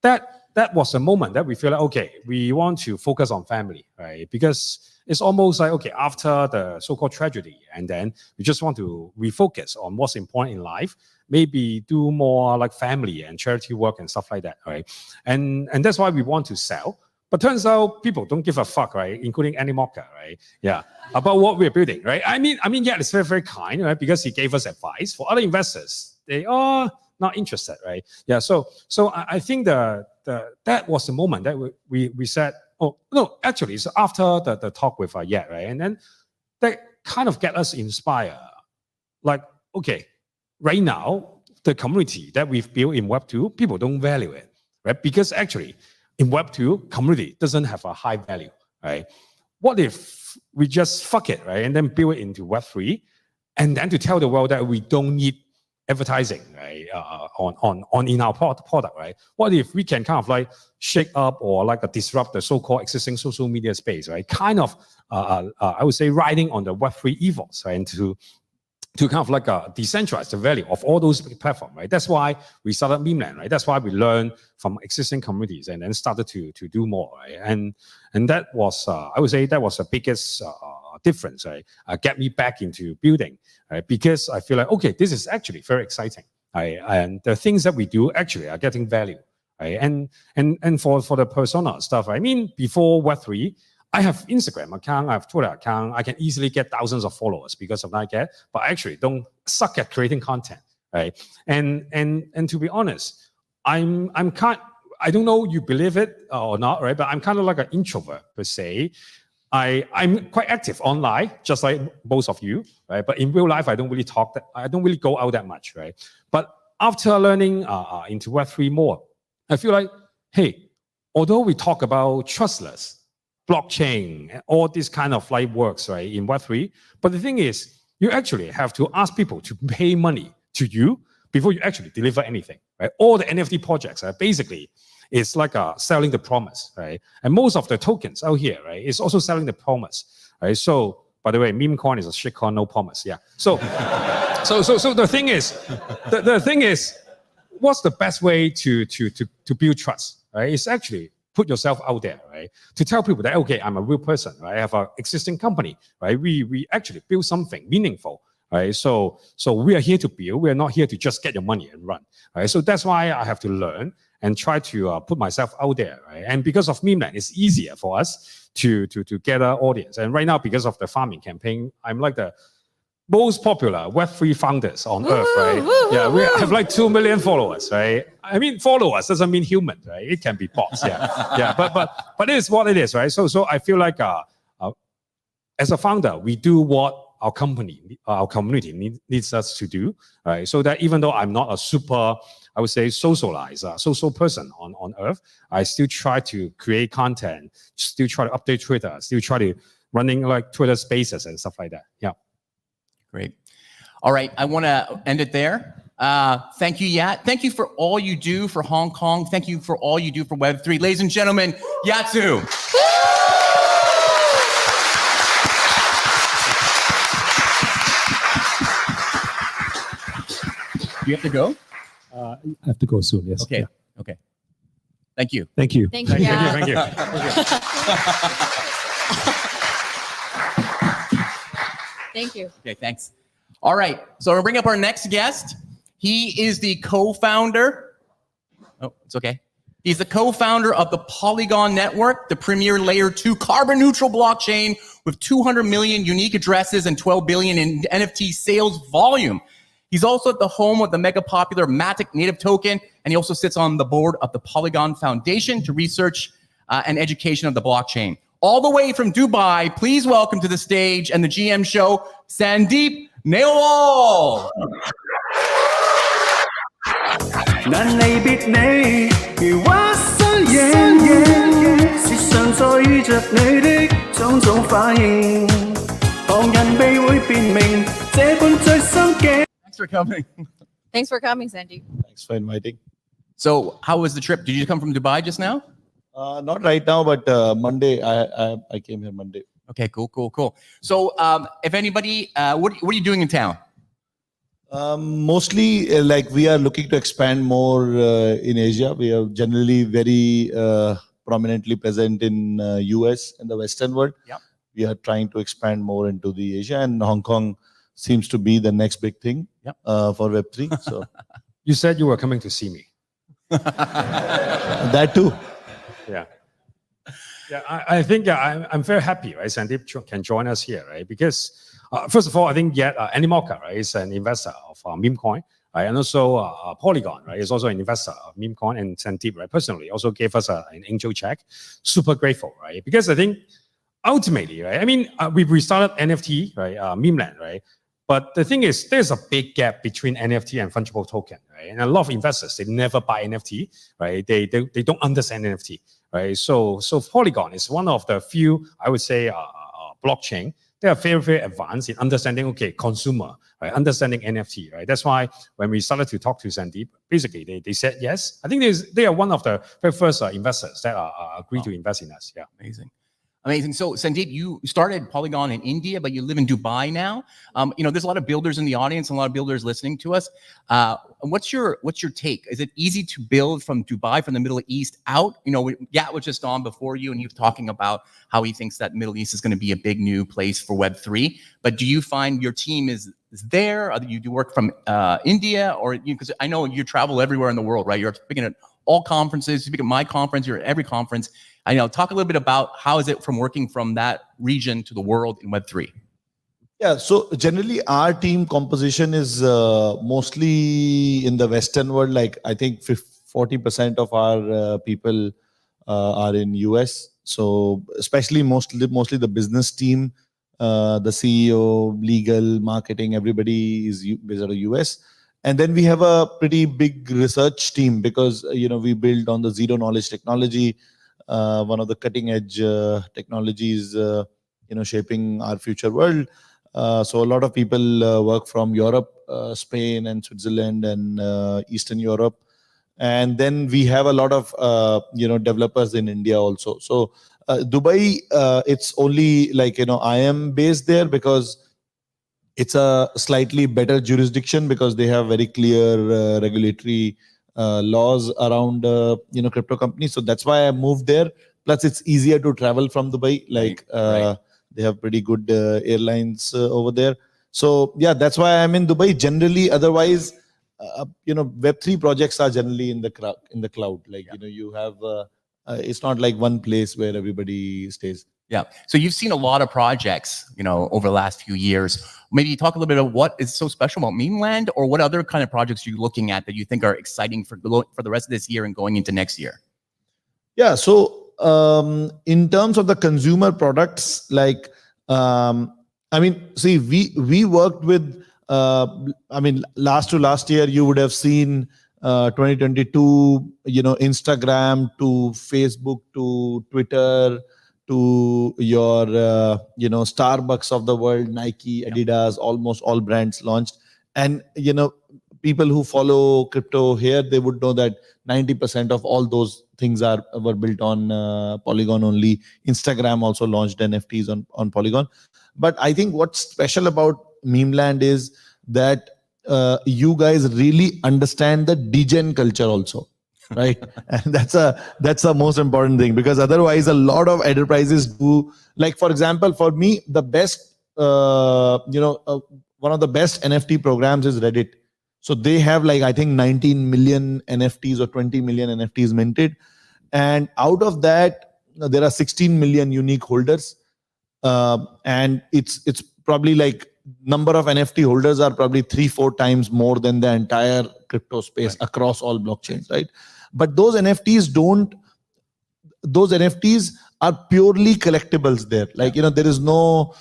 that was a moment that we feel like okay, we want to focus on family, right? Because it's almost like, okay, after the so-called tragedy, and then we just want to refocus on what's important in life, maybe do more like family and charity work and stuff like that, right? And that's why we want to sell. But turns out people don't give a fuck, right? Including Animoca, right? Yeah, about what we're building, right? I mean, yeah, it's very, very kind, right? Because he gave us advice. For other investors, they are not interested, right? Yeah, so I think that was the moment that we said, oh, no, actually, it's after the talk with Yat, right? And then that kind of get us inspired. Like, okay, right now, the community that we've built in Web2, people don't value it, right? Because actually, in Web2, community doesn't have a high value, right? What if we just fuck it, right? And then build it into Web3, and then to tell the world that we don't need advertising, right, on in our product, right? What if we can kind of like shake up or like disrupt the so-called existing social media space, right? Kind of, I would say, riding on the Web3 evils, right? And to kind of like decentralize the value of all those platforms, right? That's why we started Memeland, right? That's why we learned from existing communities and then started to do more, right? And that was, I would say, that was the biggest difference, right? Get me back into building, right? Because I feel like, okay, this is actually very exciting, right? And the things that we do actually are getting value, right? And for the persona stuff, I mean, before Web3, I have Instagram account, I have Twitter account. I can easily get thousands of followers because of that. But I actually don't suck at creating content, right? And to be honest, I'm kind. I don't know you believe it or not, right? But I'm kind of like an introvert per se. I'm quite active online, just like most of you, right? But in real life, I don't really talk. I don't really go out that much, right? But after learning into Web3 more, I feel like, hey, although we talk about trustless, blockchain, and all this kind of like works, right, in Web3, but the thing is, you actually have to ask people to pay money to you before you actually deliver anything, right? All the NFT projects are basically, it's like selling the promise, right? And most of the tokens out here, right, is also selling the promise, right? So, by the way, meme coin is a shit coin, no promise, yeah. So, so the thing is, the thing is, what's the best way to build trust, right? It's actually put yourself out there, right? To tell people that, okay, I'm a real person, right? I have an existing company, right? We actually build something meaningful, right? So we are here to build. We are not here to just get your money and run, right? So that's why I have to learn and try to put myself out there, right? And because of Memeland, it's easier for us to gather audience. And right now, because of the farming campaign, I'm like the most popular Web3 founders on earth, right? Yeah, we have like 2 million followers, right? I mean, followers doesn't mean human, right? It can be bots, yeah. But it is what it is, right? So I feel like as a founder, we do what our community needs us to do, right? So that even though I'm not a super, I would say, socialized, social person on earth, I still try to create content, still try to update Twitter, still try to running like Twitter spaces and stuff like that, yeah. Great. All right, I want to end it there. Thank you, Yat. Thank you for all you do for Hong Kong. Thank you for all you do for Web3. Ladies and gentlemen, Yat Siu. Do you have to go? I have to go soon, yes. Okay, Yeah. okay. Thank you. Thank you. Thank you. Yeah. Thank you. Thank you. Okay, thanks. All right, so we'll bring up our next guest. He is the co-founder. Oh, it's okay. He's the co-founder of the Polygon network, the premier layer 2 carbon neutral blockchain with 200 million unique addresses and 12 billion in NFT sales volume. He's also at the home of the mega popular Matic native token, and he also sits on the board of the Polygon Foundation to research and education of the blockchain. All the way from Dubai, please welcome to the stage and the GM show, Sandeep Nailwal. 難離別你，如畫身影，是常在於着你的種種反應，旁人未會辨明這般最深嘅。 Thanks for coming. Thanks for coming, Sandeep. Thanks for inviting. So, how was the trip? Did you come from Dubai just now? Not right now, but Monday. I came here Monday. Okay, cool. So, if anybody, what are you doing in town? Mostly, like we are looking to expand more in Asia. We are generally very prominently present in US and the Western world. Yep. We are trying to expand more into the Asia, and Hong Kong seems to be the next big thing. Yep. For Web3. So You said you were coming to see me. that too. Yeah. Yeah, I think I'm very happy, right? Sandeep can join us here, right? Because first of all, I think Animoca, right, is an investor of meme coin, right? And also Polygon, right, is also an investor of meme coin, and Sandeep, right, personally also gave us an angel check. Super grateful, right? Because I think ultimately, right, I mean, we restarted NFT, right, Memeland, right? But the thing is, there's a big gap between NFT and fungible token, right? And a lot of investors, they never buy NFT, right? They don't understand NFT, right? So Polygon is one of the few, I would say, blockchain. They are very, very advanced in understanding, okay, consumer, right? Understanding NFT, right? That's why when we started to talk to Sandeep, basically they said yes. I think they are one of the very first investors that agreed to invest in us. Yeah. Amazing. So, Sandeep, you started Polygon in India, but you live in Dubai now. There's a lot of builders in the audience, and a lot of builders listening to us. What's your take? Is it easy to build from Dubai, from the Middle East out? Yat was just on before you, and he was talking about how he thinks that Middle East is going to be a big new place for Web3. But do you find your team is there? Or you do work from India, or because I know you travel everywhere in the world, right? You're speaking at all conferences. You speak at my conference, you're at every conference. I know, talk a little bit about how is it from working from that region to the world in Web3? Yeah, so generally our team composition is mostly in the Western world. Like I think 40% of our people are in US. So especially mostly the business team, the CEO, legal, marketing, everybody is based out of US. And then we have a pretty big research team because we build on the zero knowledge technology, one of the cutting edge technologies, shaping our future world. So a lot of people work from Europe, Spain and Switzerland and Eastern Europe. And then we have a lot of, developers in India also. So Dubai, it's only like, I am based there because it's a slightly better jurisdiction because they have very clear regulatory laws around, crypto companies. So that's why I moved there. Plus it's easier to travel from Dubai. Like, Right. They have pretty good airlines over there. So yeah, that's why I'm in Dubai. Generally, otherwise, Web3 projects are generally in the cloud. Like, you have, it's not like one place where everybody stays. Yeah. So you've seen a lot of projects, over the last few years. Maybe talk a little bit about what is so special about Memeland, or what other kind of projects you're looking at that you think are exciting for the rest of this year and going into next year. Yeah. So in terms of the consumer products, like, see, we worked with, last to last year, you would have seen 2022, Instagram to Facebook to Twitter to your, Starbucks of the world, Nike, Adidas, almost all brands launched. And, people who follow crypto here, they would know that 90% of all those things were built on Polygon only. Instagram also launched NFTs on Polygon. But I think what's special about Memeland is that you guys really understand the degen culture also, right? And that's a most important thing, because otherwise a lot of enterprises do, like, for example, for me, the best, one of the best NFT programs is Reddit. So they have, like, I think 19 million NFTs or 20 million NFTs minted. And out of that, there are 16 million unique holders. And it's probably like number of NFT holders are probably 3-4 times more than the entire crypto space across all blockchains, right? But those NFTs are purely collectibles there. Like, there is no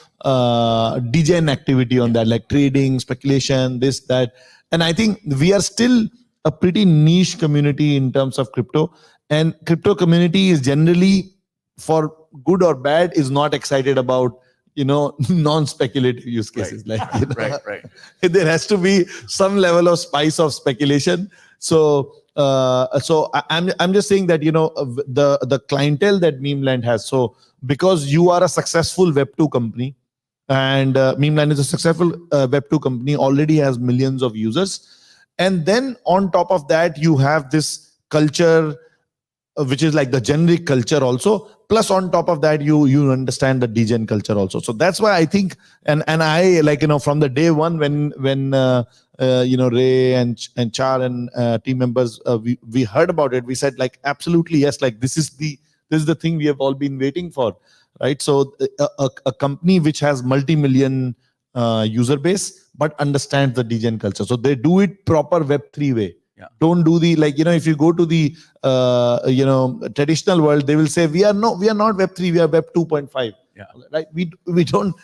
degen activity on that, like trading, speculation, this, that. And I think we are still a pretty niche community in terms of crypto. And crypto community is generally, for good or bad, is not excited about, non-speculative use cases. Right. There has to be some level of spice of speculation. So I'm just saying that, the clientele that Memeland has. So because you are a successful Web2 company, and Memeland is a successful Web2 company, already has millions of users. And then on top of that, you have this culture, which is like the generic culture also. Plus on top of that, you understand the degen culture also. So that's why I think, and I, like, from the day one when Ray and Char and team members, we heard about it, we said, like, absolutely yes, like this is the thing we have all been waiting for, right? So a company which has multi-million user base but understands the degen culture. So they do it proper Web3 way. Yeah. Don't do the, like, if you go to the traditional world, they will say we are not Web3, we are Web 2.5. Yeah. Right? We don't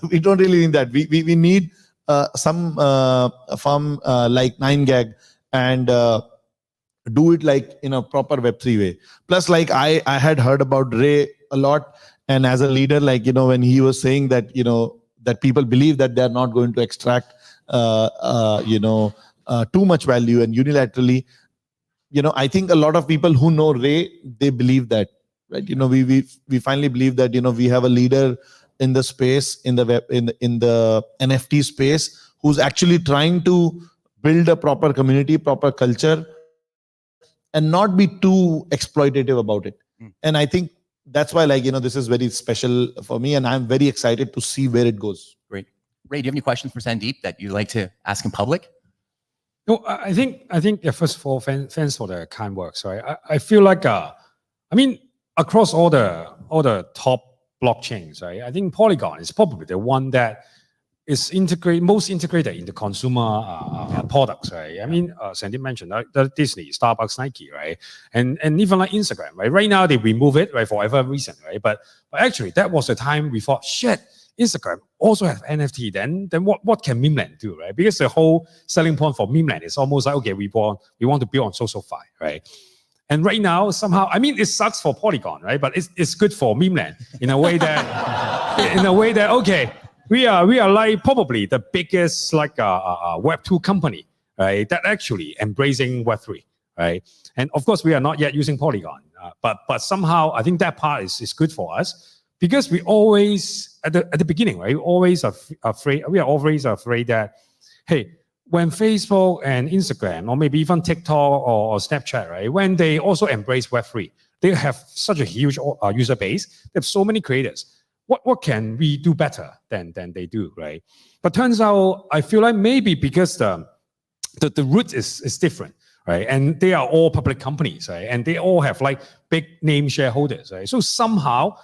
we don't really need that. We need some firm like 9gag and do it like in a proper Web3 way. Plus, like, I had heard about Ray a lot, and as a leader, like, when he was saying that, that people believe that they are not going to extract too much value and unilaterally, I think a lot of people who know Ray, they believe that, right? We finally believe that, we have a leader in the space, in the web, in the NFT space, who's actually trying to build a proper community, proper culture, and not be too exploitative about it. And I think that's why, like, this is very special for me, and I'm very excited to see where it goes. Great. Ray, do you have any questions for Sandeep that you'd like to ask in public? No, I think yeah, first of all, thanks for the kind words. Right, I feel like I mean across all the top blockchains, right? I think Polygon is probably the one that is most integrated in the consumer products, right? I mean, Sandeep mentioned the Disney, Starbucks, Nike, right? And even like Instagram, right? Right now they remove it, right, for whatever reason, right? But actually that was the time we thought, shit, Instagram also have NFT. Then what can Memeland do, right? Because the whole selling point for Memeland is almost like, okay, we want to build on SocialFi, right? And right now, somehow, I mean, it sucks for Polygon, right? But it's good for Memeland in a way that okay, we are like probably the biggest like Web2 company, right? That actually embracing Web3, right? And of course, we are not yet using Polygon, but somehow I think that part is good for us. Because we always, at the beginning, right, we are always afraid that, hey, when Facebook and Instagram, or maybe even TikTok or Snapchat, right, when they also embrace Web3, they have such a huge user base. They have so many creators. What can we do better than they do, right? But turns out, I feel like maybe because the root is different, right? And they are all public companies, right? And they all have like big name shareholders, right? So somehow,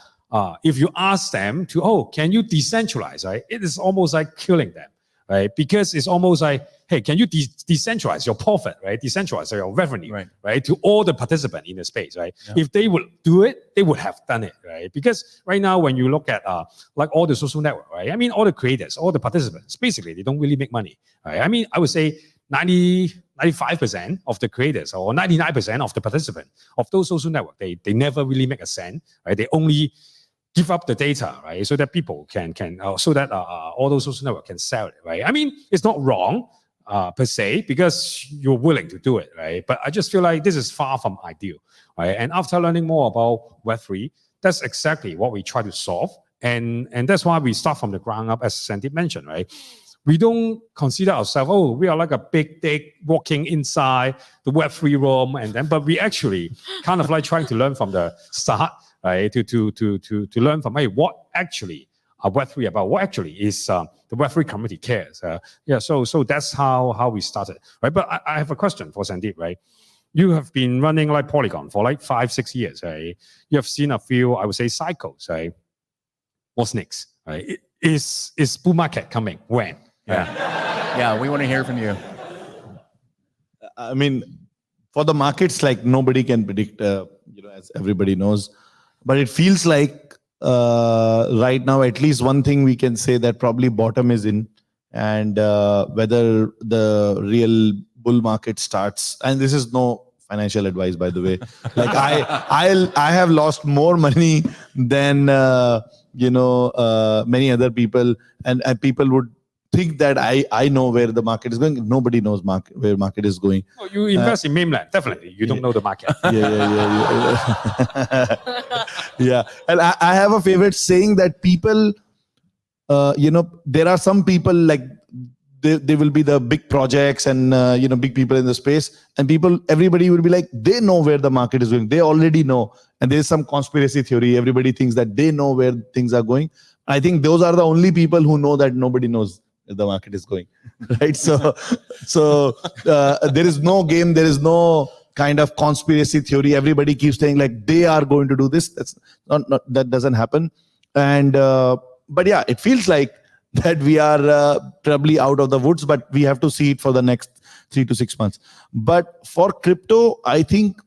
if you ask them to, can you decentralize, right? It is almost like killing them, right? Because it's almost like, hey, can you decentralize your profit, right? Decentralize your revenue, right? To all the participants in the space, right? Yeah. If they would do it, they would have done it, right? Because right now, when you look at like all the social network, right? I mean, all the creators, all the participants, basically, they don't really make money, right? I mean, I would say 95% of the creators or 99% of the participants of those social networks, they never really make a cent, right? They only give up the data, right? So that people can so that all those social networks can sell it, right? I mean, it's not wrong per se because you're willing to do it, right? But I just feel like this is far from ideal, right? And after learning more about Web3, that's exactly what we try to solve, and that's why we start from the ground up, as Sandeep mentioned, right? We don't consider ourselves, we are like a big dick walking inside the Web3 room, but we actually kind of like trying to learn from the start, right? To learn from, hey, what actually are Web3 about? What actually is the Web3 community cares? So that's how we started, right? But I have a question for Sandeep, right? You have been running like Polygon for like 5-6 years, right? You have seen a few, I would say, cycles, right? What's next, right? Is bull market coming? When? Yeah, we want to hear from you. I mean, for the markets, like nobody can predict, as everybody knows. But it feels like right now, at least one thing we can say that probably bottom is in, and whether the real bull market starts, and this is no financial advice, by the way. Like I have lost more money than many other people, and people would think that I know where the market is going. Nobody knows where market is going. Oh, you invest in Memeland, definitely. You don't know the market. Yeah. And I have a favorite saying that people, there are some people like they will be the big projects and big people in the space, and everybody will be like, they know where the market is going. They already know, and there's some conspiracy theory. Everybody thinks that they know where things are going. I think those are the only people who know that nobody knows where the market is going, right? So there is no game. There is no kind of conspiracy theory. Everybody keeps saying like they are going to do this. That's not that doesn't happen. And but yeah, it feels like that we are probably out of the woods, but we have to see it for the next 3 to 6 months. But for crypto, I think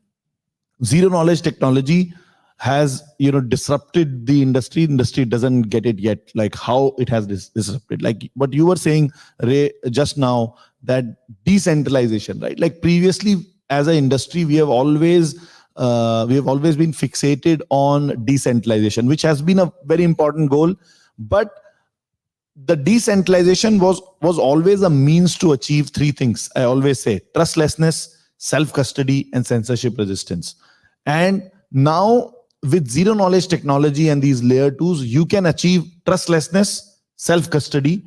zero knowledge technology has disrupted the industry. Industry doesn't get it yet, like how it has disrupted. Like what you were saying, Ray, just now, that decentralization, right? Like previously, as an industry, we have always been fixated on decentralization, which has been a very important goal. But the decentralization was always a means to achieve 3 things. I always say trustlessness, self-custody, and censorship resistance. And now with zero knowledge technology and these layer 2s, you can achieve trustlessness, self-custody,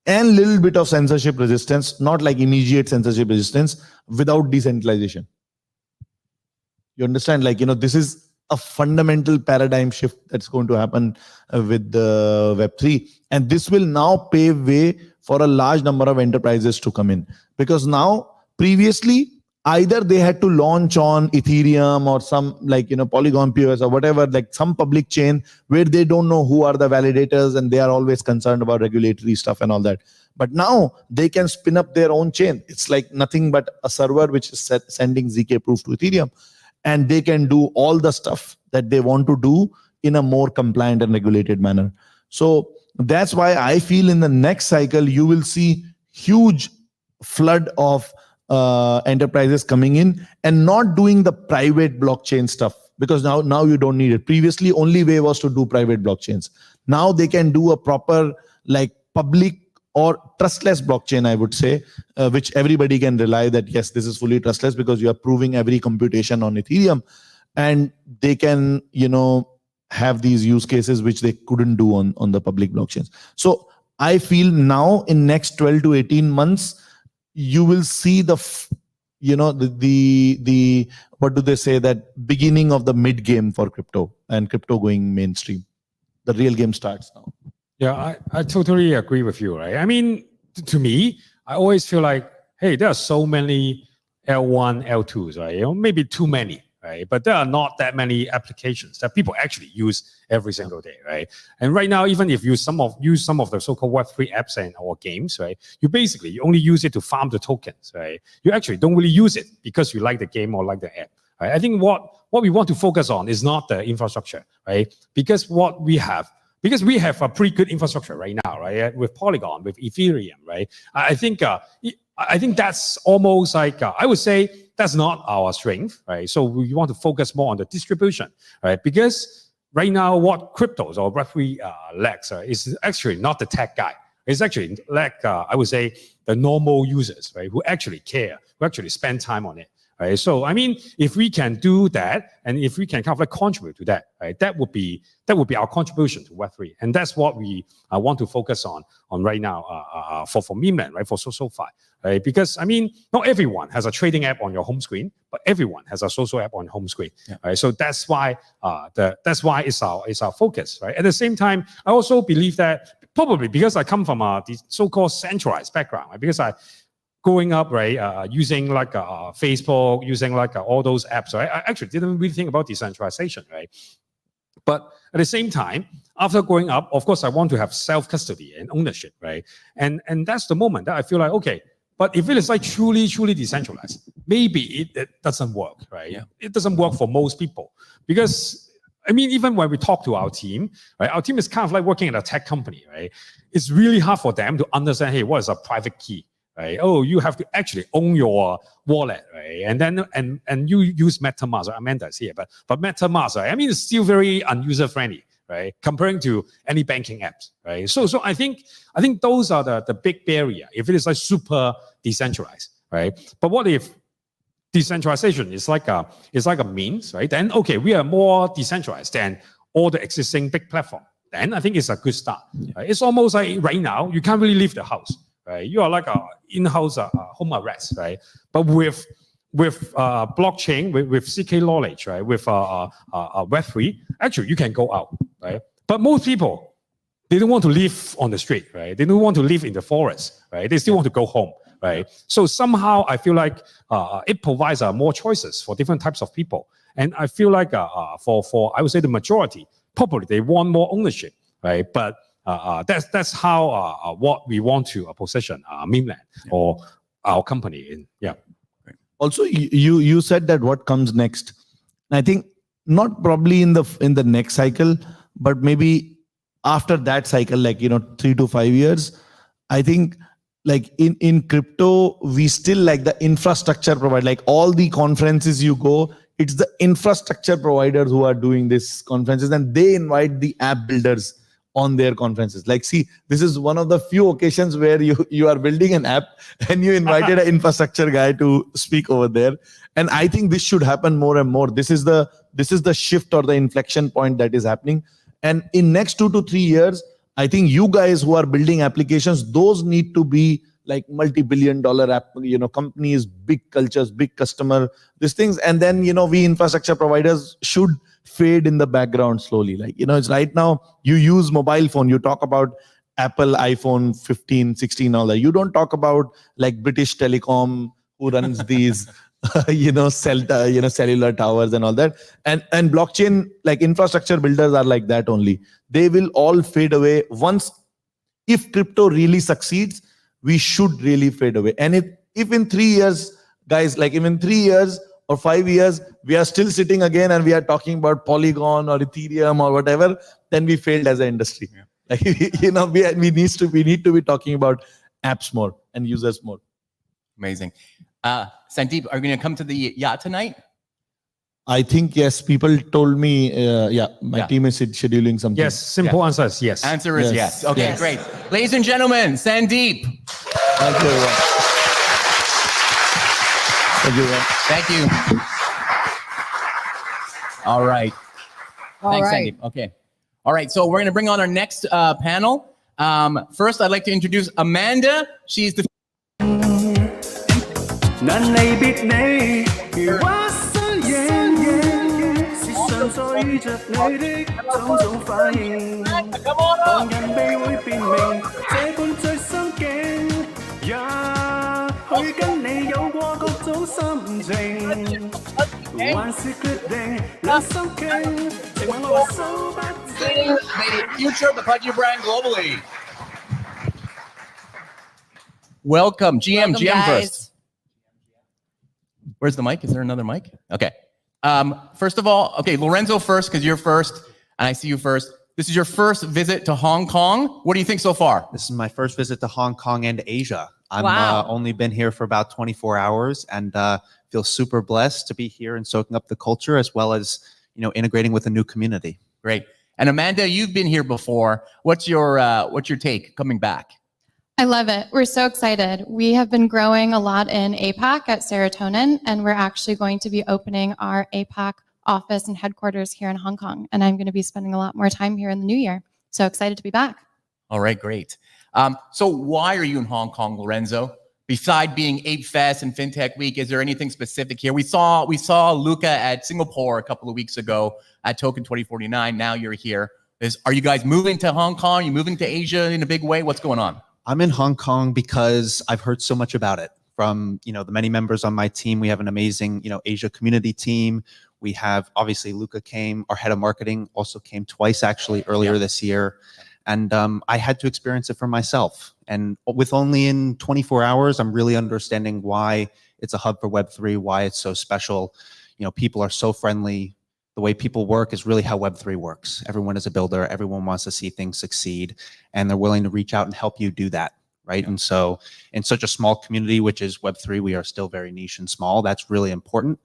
and little bit of censorship resistance, not like immediate censorship resistance, without decentralization. You understand? Like, this is a fundamental paradigm shift that's going to happen with the Web3. And this will now pave way for a large number of enterprises to come in. Because now Previously, either they had to launch on Ethereum or some Polygon POS or whatever, like some public chain where they don't know who are the validators and they are always concerned about regulatory stuff and all that. But now they can spin up their own chain. It's like nothing but a server which is sending ZK proof to Ethereum. And they can do all the stuff that they want to do in a more compliant and regulated manner. So that's why I feel in the next cycle, you will see huge flood of enterprises coming in and not doing the private blockchain stuff, because now you don't need it. Previously, only way was to do private blockchains. Now they can do a proper like public or trustless blockchain, I would say, which everybody can rely that, yes, this is fully trustless because you are proving every computation on Ethereum, and they can, have these use cases which they couldn't do on the public blockchains. So I feel now in next 12 to 18 months, you will see the what do they say, that beginning of the mid game for crypto and crypto going mainstream. The real game starts now. Yeah, I totally agree with you, right? I mean, to me, I always feel like, hey, there are so many L1, L2s, right? Maybe too many, right? But there are not that many applications that people actually use every single day, right? And right now, even if you use some of the so-called Web3 apps and or games, right? You only use it to farm the tokens, right? You actually don't really use it because you like the game or like the app, right? I think what we want to focus on is not the infrastructure, right? Because we have a pretty good infrastructure right now, right? With Polygon, with Ethereum, right? I think that's almost like, I would say that's not our strength, right? So we want to focus more on the distribution, right? Because right now, what cryptos or Web3 lacks is actually not the tech guy. It's actually like, I would say, the normal users, right? Who actually care, who actually spend time on it. Right. So I mean, if we can do that, and if we can kind of like contribute to that, right, that would be our contribution to Web3, and that's what we want to focus on right now for Memeland, right, for SocialFi, right? Because I mean, not everyone has a trading app on your home screen, but everyone has a social app on your home screen, right? So that's why it's our focus, right? At the same time, I also believe that probably because I come from the so-called centralized background, right? Because growing up, right, using like Facebook, using like all those apps, right? I actually didn't really think about decentralization, right? But at the same time, after growing up, of course, I want to have self-custody and ownership, right? And that's the moment that I feel like, okay, but if it is like truly decentralized, maybe it doesn't work, right? Yeah. It doesn't work for most people because, I mean, even when we talk to our team, right, our team is kind of like working at a tech company, right? It's really hard for them to understand, hey, what is a private key? Right? Oh, you have to actually own your wallet, right? And then and you use MetaMask. Amanda is here, but MetaMask, right? I mean, it's still very user friendly, right? Comparing to any banking apps, right? So I think those are the big barrier if it is like super decentralized, right? But what if decentralization is like a means, right? Then okay, we are more decentralized than all the existing big platform. Then I think it's a good start. Right? It's almost like right now you can't really leave the house. Right, you are like a in-house home arrest, right? But with blockchain, with CK knowledge, right? With Web3, actually you can go out, right? But most people, they don't want to live on the street, right? They don't want to live in the forest, right? They still want to go home, right? So somehow I feel like it provides more choices for different types of people, and I feel like for I would say the majority, probably they want more ownership, right? But that's how what we want to position Memeland or our company in. Yeah. Also, you said that what comes next. I think not probably in the next cycle, but maybe after that cycle, like 3 to 5 years. I think like in crypto, we still like the infrastructure provider. Like all the conferences you go, it's the infrastructure providers who are doing these conferences, and they invite the app builders on their conferences. Like, see, this is one of the few occasions where you are building an app and you invited an infrastructure guy to speak over there. And I think this should happen more and more. This is the shift or the inflection point that is happening. And in next 2 to 3 years, I think you guys who are building applications, those need to be like multi-billion-dollar app, companies, big cultures, big customer, these things. And then, we infrastructure providers should fade in the background slowly. Like, it's right now you use mobile phone, you talk about Apple iPhone 15, 16, all that. You don't talk about like British Telecom who runs these, cellular towers and all that. And blockchain, like infrastructure builders are like that only. They will all fade away once. If crypto really succeeds, we should really fade away. And if in 3 years, guys, like even 3 years or 5 years, we are still sitting again and we are talking about Polygon or Ethereum or whatever, then we failed as an industry. Yeah. Like, we need to be talking about apps more and users more. Amazing. Sandeep, are you going to come to the yacht tonight? I think yes. People told me, my team is scheduling something. Yes, simple answer is yes. Answer is yes. Okay, great. Ladies and gentlemen, Sandeep. Thank you, everyone. Thank you, everyone. Thank you. All right. Thanks, right. Sandeep. Okay. All right, so we're going to bring on our next panel. First, I'd like to introduce Amanda. She's the... future of the Pudgy brand globally. Welcome, GM guys. first. Where's the mic? Is there another mic? Okay. First of all, okay, Lorenzo first, because you're first, and I see you first. This is your first visit to Hong Kong. What do you think so far? This is my first visit to Hong Kong and Asia. I'm Wow. only been here for about 24 hours and feel super blessed to be here and soaking up the culture as well as, integrating with a new community. Great. And Amanda, you've been here before. What's your take coming back? I love it. We're so excited. We have been growing a lot in APAC at Serotonin, and we're actually going to be opening our APAC office and headquarters here in Hong Kong. And I'm going to be spending a lot more time here in the new year. So excited to be back. All right, great. So why are you in Hong Kong, Lorenzo? Besides being Ape Fest and FinTech Week, is there anything specific here? We saw Luca at Singapore a couple of weeks ago at Token 2049. Now you're here. Are you guys moving to Hong Kong? Are you moving to Asia in a big way? What's going on? I'm in Hong Kong because I've heard so much about it from, the many members on my team. We have an amazing, Asia community team. We have, obviously, Luca came, our head of marketing also came twice actually earlier this year. And I had to experience it for myself. And with only in 24 hours, I'm really understanding why it's a hub for Web3, why it's so special. People are so friendly. The way people work is really how Web3 works. Everyone is a builder. Everyone wants to see things succeed. And they're willing to reach out and help you do that, right? And so in such a small community, which is Web3, we are still very niche and small. That's really important.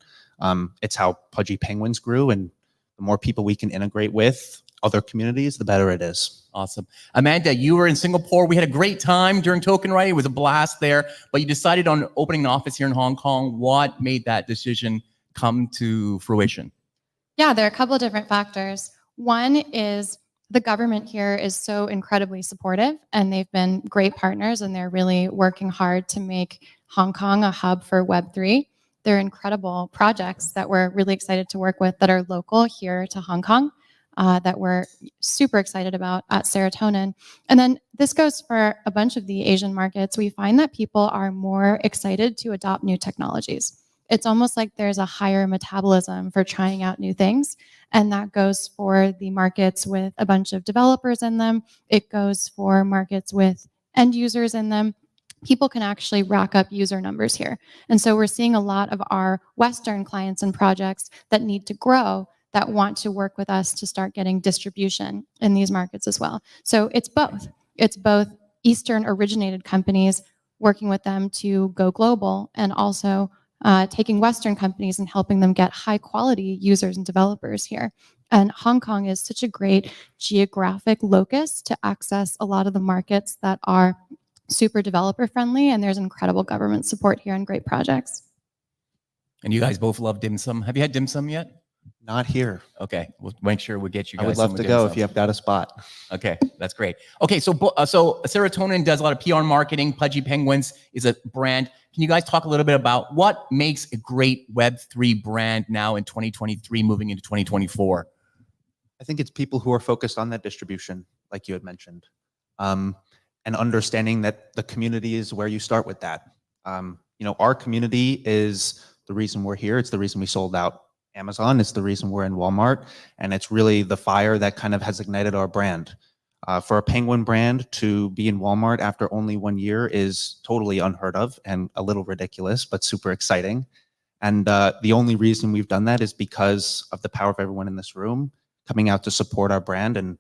It's how Pudgy Penguins grew. And the more people we can integrate with other communities, the better it is. Awesome. Amanda, you were in Singapore. We had a great time during Token Ride. It was a blast there, but you decided on opening an office here in Hong Kong. What made that decision come to fruition? Yeah, there are a couple of different factors. One is the government here is so incredibly supportive, and they've been great partners, and they're really working hard to make Hong Kong a hub for Web3. They're incredible projects that we're really excited to work with that are local here to Hong Kong. That we're super excited about at Serotonin. And then this goes for a bunch of the Asian markets. We find that people are more excited to adopt new technologies. It's almost like there's a higher metabolism for trying out new things. And that goes for the markets with a bunch of developers in them. It goes for markets with end users in them. People can actually rack up user numbers here. And so we're seeing a lot of our Western clients and projects that need to grow that want to work with us to start getting distribution in these markets as well. So it's both. It's both Eastern originated companies working with them to go global and also taking Western companies and helping them get high quality users and developers here. And Hong Kong is such a great geographic locus to access a lot of the markets that are super developer friendly, and there's incredible government support here and great projects. And you guys both love dim sum. Have you had dim sum yet? Not here. Okay, we'll make sure we get you guys. I would love to go if you have got a spot. Okay, that's great. Okay, so Serotonin does a lot of PR marketing. Pudgy Penguins is a brand. Can you guys talk a little bit about what makes a great Web3 brand now in 2023, moving into 2024? I think it's people who are focused on that distribution, like you had mentioned, and understanding that the community is where you start with that. our community is the reason we're here. It's the reason we sold out Amazon. It's the reason we're in Walmart. And it's really the fire that kind of has ignited our brand. For a Penguin brand to be in Walmart after only 1 year is totally unheard of and a little ridiculous, but super exciting. And the only reason we've done that is because of the power of everyone in this room coming out to support our brand. And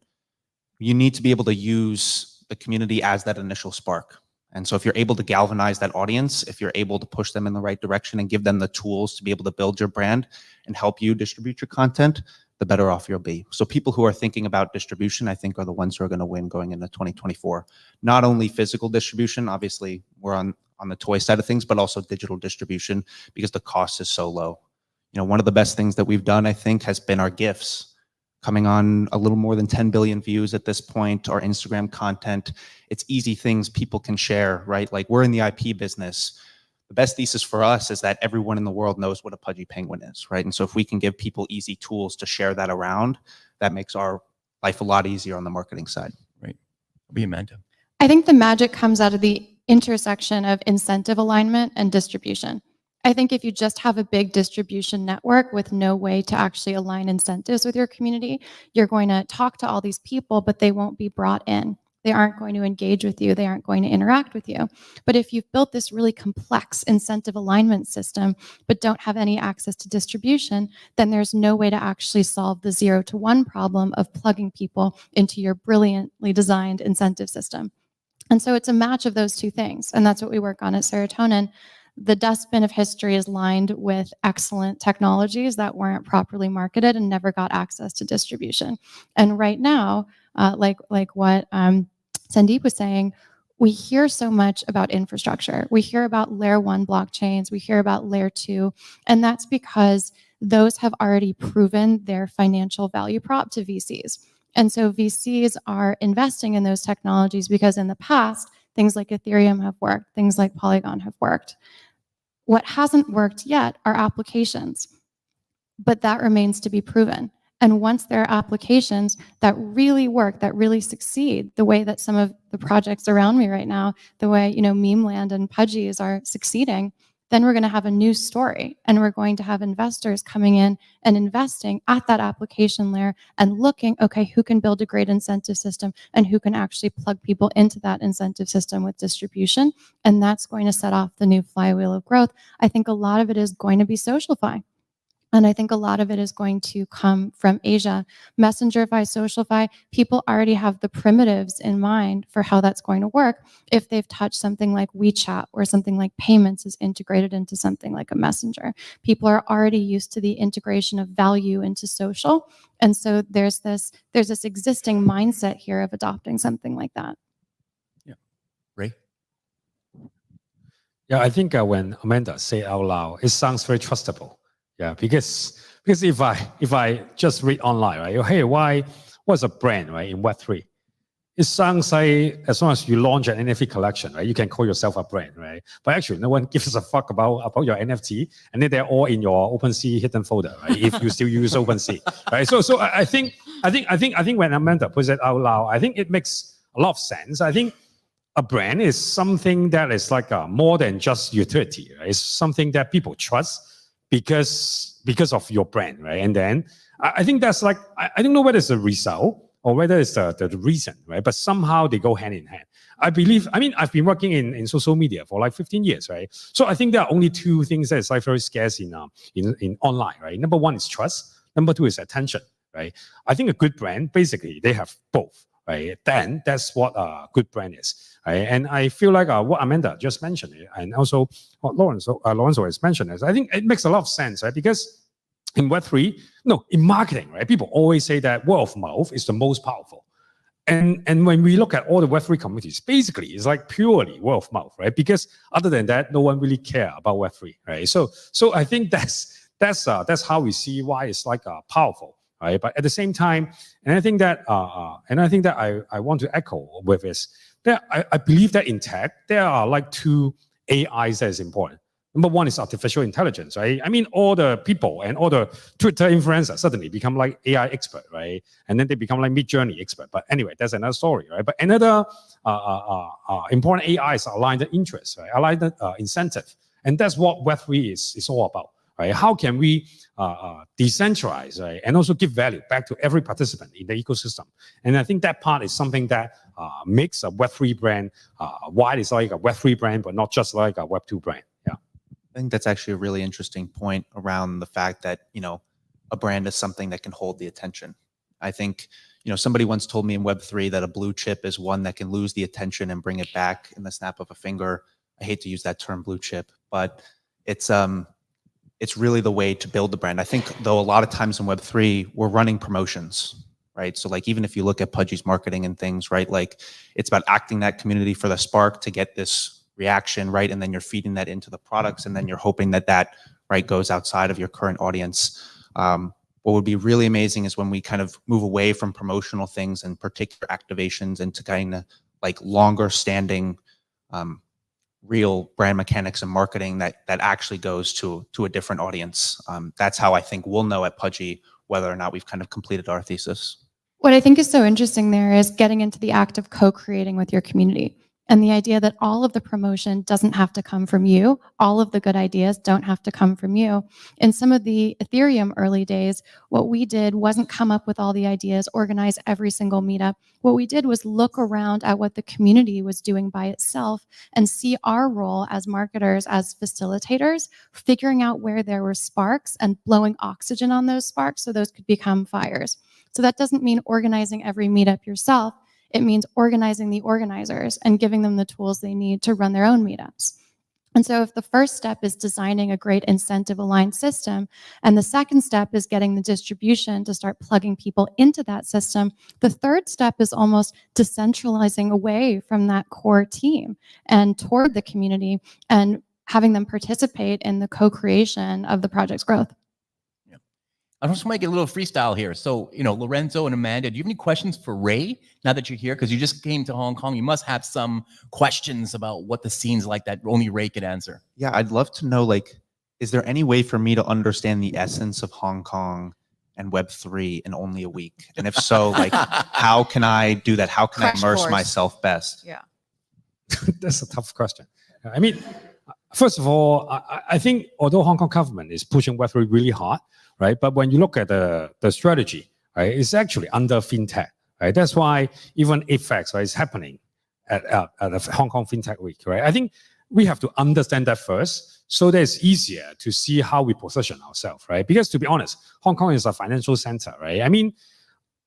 you need to be able to use the community as that initial spark. And so if you're able to galvanize that audience, if you're able to push them in the right direction and give them the tools to be able to build your brand and help you distribute your content, the better off you'll be. So people who are thinking about distribution, I think, are the ones who are going to win going into 2024. Not only physical distribution, obviously we're on the toy side of things, but also digital distribution because the cost is so low. One of the best things that we've done, I think, has been our GIFs. Coming on a little more than 10 billion views at this point, our Instagram content. It's easy things people can share, right? Like we're in the IP business. The best thesis for us is that everyone in the world knows what a Pudgy Penguin is, right? And so if we can give people easy tools to share that around, that makes our life a lot easier on the marketing side. Right. Be Amanda. I think the magic comes out of the intersection of incentive alignment and distribution. I think if you just have a big distribution network with no way to actually align incentives with your community, you're going to talk to all these people, but they won't be brought in. They aren't going to engage with you. They aren't going to interact with you. But if you've built this really complex incentive alignment system, but don't have any access to distribution, then there's no way to actually solve the 0 to 1 problem of plugging people into your brilliantly designed incentive system. And so it's a match of those two things. And that's what we work on at Serotonin. The dustbin of history is lined with excellent technologies that weren't properly marketed and never got access to distribution. And right now, like what Sandeep was saying, we hear so much about infrastructure. We hear about layer 1 blockchains. We hear about layer 2. And that's because those have already proven their financial value prop to VCs. And so VCs are investing in those technologies because in the past, things like Ethereum have worked, things like Polygon have worked. What hasn't worked yet are applications, but that remains to be proven. And once there are applications that really work, that really succeed, the way that some of the projects around me right now, the way, Memeland and Pudgy's are succeeding, then we're going to have a new story. And we're going to have investors coming in and investing at that application layer and looking, okay, who can build a great incentive system and who can actually plug people into that incentive system with distribution. And that's going to set off the new flywheel of growth. I think a lot of it is going to be SocialFi. And I think a lot of it is going to come from Asia. MessengerFi, SocialFi, people already have the primitives in mind for how that's going to work if they've touched something like WeChat or something like payments is integrated into something like a messenger. People are already used to the integration of value into social. And so there's this existing mindset here of adopting something like that. Yeah. Ray? Yeah, I think when Amanda say out loud, it sounds very trustable. Yeah, because if I just read online, right? Hey, what's a brand, right, in Web3? It sounds like as long as you launch an NFT collection, right, you can call yourself a brand, right? But actually, no one gives a fuck about your NFT, and then they're all in your OpenSea hidden folder, right? If you still use OpenSea, right? So I think when Amanda puts it out loud, I think it makes a lot of sense. I think a brand is something that is like more than just utility, right? It's something that people trust. Because of your brand, right? And then I think that's like, I don't know whether it's the result or whether it's the reason, right? But somehow they go hand in hand. I've been working in social media for like 15 years, right? So I think there are only two things that is like very scarce in online, right? Number one is trust. Number two is attention, right? I think a good brand, basically, they have both, right? Then that's what a good brand is. Right? And I feel like what Amanda just mentioned, and also what Lorenzo has mentioned, is I think it makes a lot of sense, right? Because in Web3, in marketing, right, people always say that word of mouth is the most powerful. And when we look at all the Web3 communities, basically it's like purely word of mouth, right? Because other than that, no one really care about Web3, right? So I think that's how we see why it's like powerful. Right? But at the same time, and I think that I want to echo with is that I believe that in tech there are like two AIs that is important. Number one is artificial intelligence, right? I mean, all the people and all the Twitter influencers suddenly become like AI expert, right? And then they become like Mid-Journey expert. But anyway, that's another story, right? But another important AI is aligned interest, right? Aligned incentive. And that's what Web3 is all about, right? How can we decentralize, right? And also give value back to every participant in the ecosystem. And I think that part is something that makes a Web3 brand, why it's like a Web3 brand, but not just like a Web2 brand. Yeah. I think that's actually a really interesting point around the fact that, a brand is something that can hold the attention. I think, somebody once told me in Web3 that a blue chip is one that can lose the attention and bring it back in the snap of a finger. I hate to use that term blue chip, but it's really the way to build the brand. I think though a lot of times in Web3, we're running promotions, right? So like, even if you look at Pudgy's marketing and things, right? Like it's about acting that community for the spark to get this reaction, right? And then you're feeding that into the products, and then you're hoping that right goes outside of your current audience. What would be really amazing is when we kind of move away from promotional things and particular activations into kind of like longer standing, real brand mechanics and marketing that actually goes to a different audience. That's how I think we'll know at Pudgy whether or not we've kind of completed our thesis. What I think is so interesting there is getting into the act of co-creating with your community. And the idea that all of the promotion doesn't have to come from you. All of the good ideas don't have to come from you. In some of the Ethereum early days, what we did wasn't come up with all the ideas, organize every single meetup. What we did was look around at what the community was doing by itself and see our role as marketers, as facilitators, figuring out where there were sparks and blowing oxygen on those sparks so those could become fires. So that doesn't mean organizing every meetup yourself. It means organizing the organizers and giving them the tools they need to run their own meetups. And so if the first step is designing a great incentive-aligned system, and the second step is getting the distribution to start plugging people into that system, the third step is almost decentralizing away from that core team and toward the community and having them participate in the co-creation of the project's growth. I just want to make it a little freestyle here. So, Lorenzo and Amanda, do you have any questions for Ray now that you're here? Because you just came to Hong Kong. You must have some questions about what the scene's like that only Ray could answer. Yeah, I'd love to know, like, is there any way for me to understand the essence of Hong Kong and Web3 in only a week? And if so, like, how can I do that? How can I immerse myself best? Yeah. That's a tough question. I mean, first of all, I think although Hong Kong government is pushing Web3 really hard, right? But when you look at the strategy, right, it's actually under fintech, right? That's why even IFX, right, is happening at the Hong Kong FinTech Week, right? I think we have to understand that first, so that it's easier to see how we position ourselves, right? Because to be honest, Hong Kong is a financial center, right? I mean,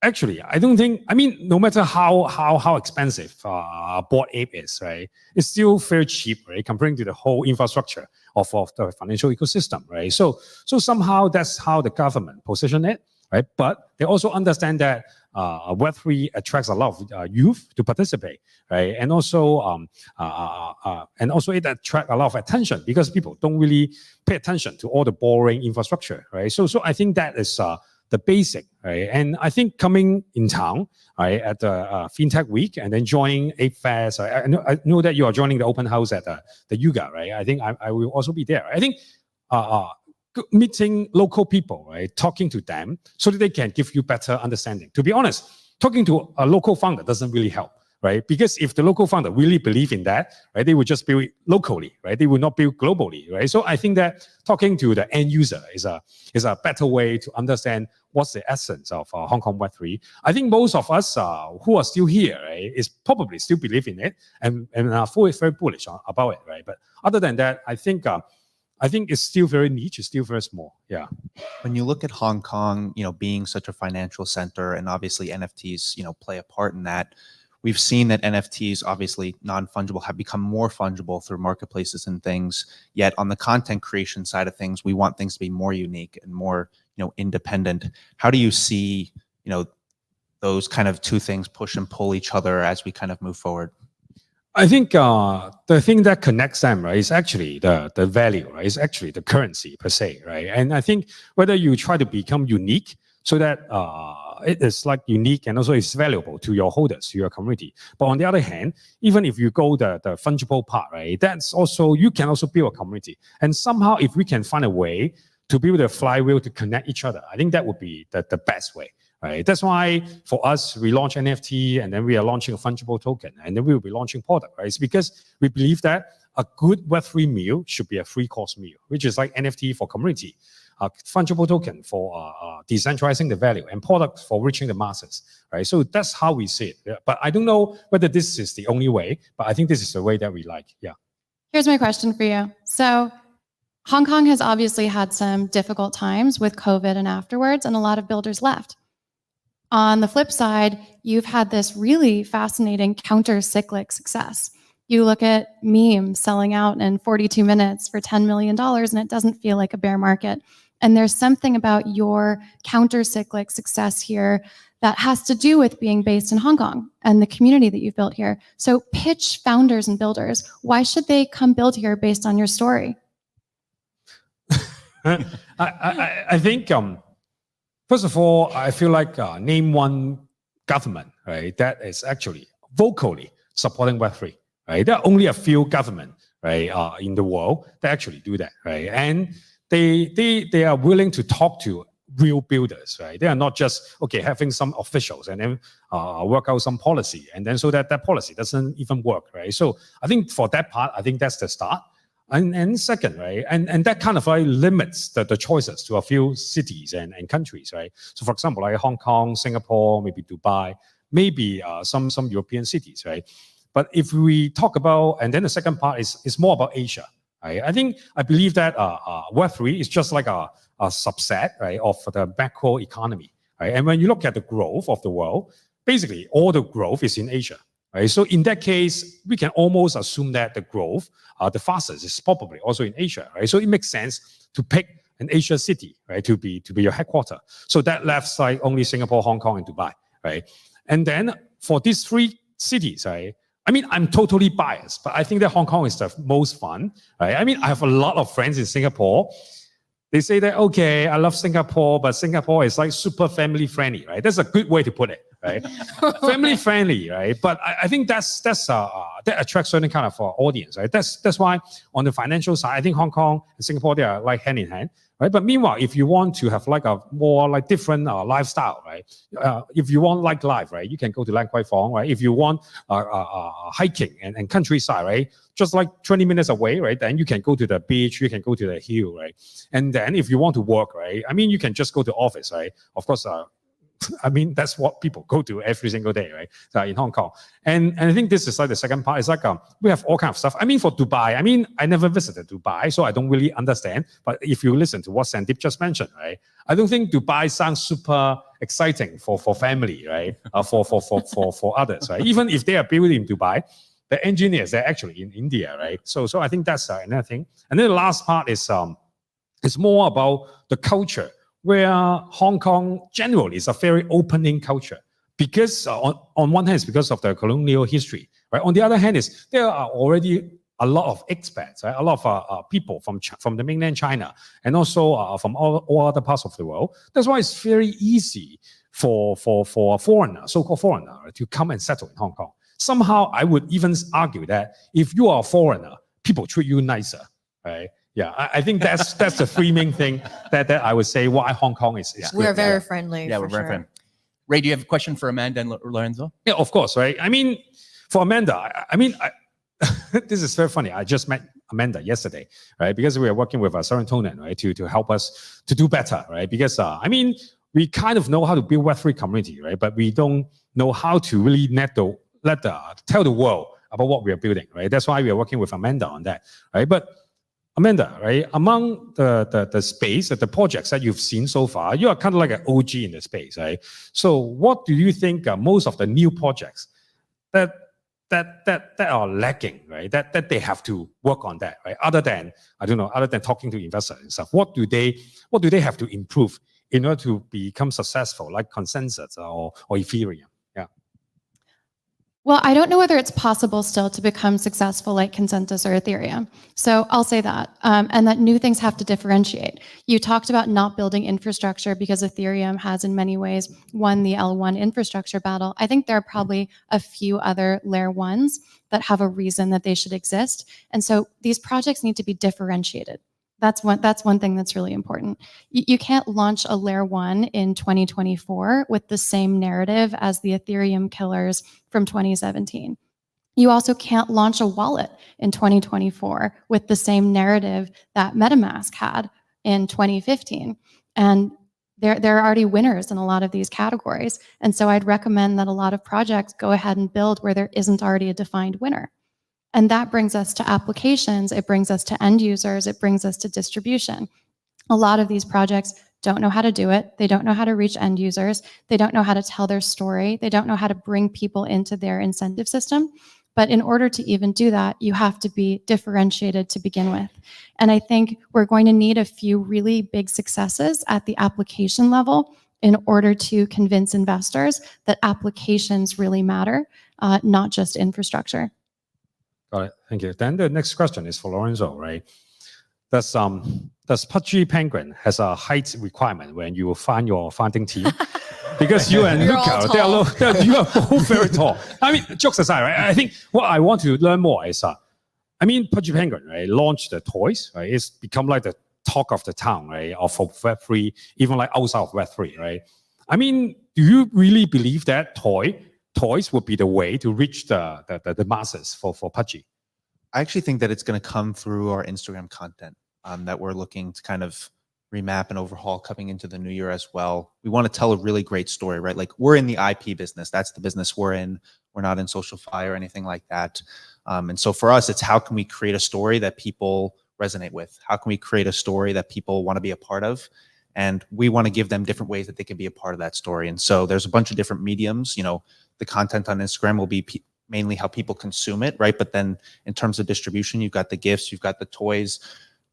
actually, I don't think, no matter how expensive Bored Ape is, right, it's still very cheap, right, comparing to the whole infrastructure of the financial ecosystem, right? So somehow that's how the government position it, right? But they also understand that Web3 attracts a lot of youth to participate, right? And also it attracts a lot of attention because people don't really pay attention to all the boring infrastructure, right? So I think that is the basic, right? And I think coming in town, right, at the FinTech Week and then joining Ape Fest, I know that you are joining the open house at the Yuga, right? I think I will also be there. I think meeting local people, right, talking to them so that they can give you better understanding. To be honest, talking to a local founder doesn't really help, right? Because if the local founder really believe in that, right, they would just build locally, right? They will not build globally, right? So I think that talking to the end user is a better way to understand what's the essence of Hong Kong Web3. I think most of us who are still here, right, is probably still believe in it and are very bullish about it, right? But other than that, I think it's still very niche, it's still very small. Yeah. When you look at Hong Kong, being such a financial center, and obviously NFTs, play a part in that. We've seen that NFTs, obviously non-fungible, have become more fungible through marketplaces and things. Yet on the content creation side of things, we want things to be more unique and more, independent. How do you see, those kind of two things push and pull each other as we kind of move forward? I think the thing that connects them, right, is actually the value, right? It's actually the currency per se, right? And I think whether you try to become unique so that it is like unique and also it's valuable to your holders, to your community. But on the other hand, even if you go the fungible part, right, that's also, you can also build a community. And somehow if we can find a way to build a flywheel to connect each other, I think that would be the best way. Right. That's why for us, we launch NFT and then we are launching a fungible token and then we will be launching product, right? It's because we believe that a good Web3 meal should be a free-course meal, which is like NFT for community, fungible token for decentralizing the value, and products for reaching the masses, right? So that's how we see it. Yeah. But I don't know whether this is the only way, but I think this is the way that we like. Yeah. Here's my question for you. So Hong Kong has obviously had some difficult times with COVID and afterwards, and a lot of builders left. On the flip side, you've had this really fascinating counter-cyclic success. You look at Meme selling out in 42 minutes for $10 million, and it doesn't feel like a bear market. And there's something about your counter-cyclic success here that has to do with being based in Hong Kong and the community that you've built here. So pitch founders and builders. Why should they come build here based on your story? I think, first of all, I feel like name one government, right, that is actually vocally supporting Web3, right? There are only a few governments, right, in the world that actually do that, right? And they are willing to talk to real builders, right? They are not just, okay, having some officials and then work out some policy, and then so that policy doesn't even work, right? So I think for that part, I think that's the start. And second, right, and that kind of limits the choices to a few cities and countries, right? So for example, like Hong Kong, Singapore, maybe Dubai, maybe some European cities, right? But if we talk about, and then the second part is more about Asia, right? I believe that Web3 is just like a subset, right, of the macro economy, right? And when you look at the growth of the world, basically all the growth is in Asia, right? So in that case, we can almost assume that the growth, the fastest, is probably also in Asia, right? So it makes sense to pick an Asia city, right, to be your headquarter. So that left like only Singapore, Hong Kong, and Dubai, right? And then for these three cities, right, I mean, I'm totally biased, but I think that Hong Kong is the most fun, right? I mean, I have a lot of friends in Singapore. They say that, okay, I love Singapore, but Singapore is like super family friendly, right? That's a good way to put it, right? Family friendly, right? But I think that attracts certain kind of audience, right? That's why on the financial side, I think Hong Kong and Singapore, they are like hand in hand, right? But meanwhile, if you want to have like a more like different lifestyle, right? If you want like life, right? You can go to Lan Kwai Fong, right? If you want hiking and countryside, right? Just like 20 minutes away, right? Then you can go to the beach, you can go to the hill, right? And then if you want to work, right? I mean, you can just go to office, right? Of course, I mean, that's what people go to every single day, right? So in Hong Kong. And I think this is like the second part. It's like we have all kind of stuff. I mean, for Dubai, I mean, I never visited Dubai, so I don't really understand. But if you listen to what Sandeep just mentioned, right? I don't think Dubai sounds super exciting for family, right? For others, right? Even if they are building in Dubai, the engineers, they're actually in India, right? So I think that's another thing. And then the last part is it's more about the culture, where Hong Kong generally is a very opening culture. Because on one hand, it's because of the colonial history, right? On the other hand, is there are already a lot of expats, right? A lot of people from the mainland China, and also from all other parts of the world. That's why it's very easy for a foreigner, so-called foreigner, to come and settle in Hong Kong. Somehow, I would even argue that if you are a foreigner, people treat you nicer, right? Yeah, I think that's the three main thing that I would say why Hong Kong is good. We're very friendly. Yeah, we're very friendly. Ray, do you have a question for Amanda and Lorenzo? Yeah, of course, right? I mean, for Amanda, this is very funny. I just met Amanda yesterday, right? Because we are working with Serotonin, right, to help us to do better, right? Because I mean, we kind of know how to build Web3 community, right? But we don't know how to really tell the world about what we are building, right? That's why we are working with Amanda on that, right? But Amanda, right, among the space, the projects that you've seen so far, you are kind of like an OG in the space, right? So what do you think are most of the new projects that are lacking, right? That they have to work on that, right? Other than talking to investors and stuff, what do they have to improve in order to become successful, like Consensus or Ethereum? Yeah. Well, I don't know whether it's possible still to become successful like Consensus or Ethereum. So I'll say that, and that new things have to differentiate. You talked about not building infrastructure because Ethereum has in many ways won the L1 infrastructure battle. I think there are probably a few other layer ones that have a reason that they should exist. And so these projects need to be differentiated. That's one thing that's really important. You can't launch a layer one in 2024 with the same narrative as the Ethereum killers from 2017. You also can't launch a wallet in 2024 with the same narrative that MetaMask had in 2015. And there are already winners in a lot of these categories. And so I'd recommend that a lot of projects go ahead and build where there isn't already a defined winner. And that brings us to applications, it brings us to end users, it brings us to distribution. A lot of these projects don't know how to do it. They don't know how to reach end users. They don't know how to tell their story. They don't know how to bring people into their incentive system. But in order to even do that, you have to be differentiated to begin with. And I think we're going to need a few really big successes at the application level in order to convince investors that applications really matter, not just infrastructure. Got it. Thank you. Then the next question is for Lorenzo, right? Does Pudgy Penguin has a height requirement when you will find your founding team? Because you and You're all Luca, you are both very tall. I mean, jokes aside, right? I think what I want to learn more is, Pudgy Penguin, right, launched the toys, right? It's become like the talk of the town, right, of Web3, even like outside of Web3, right? I mean, do you really believe that toys would be the way to reach the masses for Pudgy? I actually think that it's going to come through our Instagram content that we're looking to kind of remap and overhaul coming into the new year as well. We want to tell a really great story, right? Like, we're in the IP business. That's the business we're in. We're not in social fi or anything like that. And so for us, it's how can we create a story that people resonate with? How can we create a story that people want to be a part of? And we want to give them different ways that they can be a part of that story. And so there's a bunch of different mediums. You know, the content on Instagram will be mainly how people consume it, right? But then in terms of distribution, you've got the gifts, you've got the toys.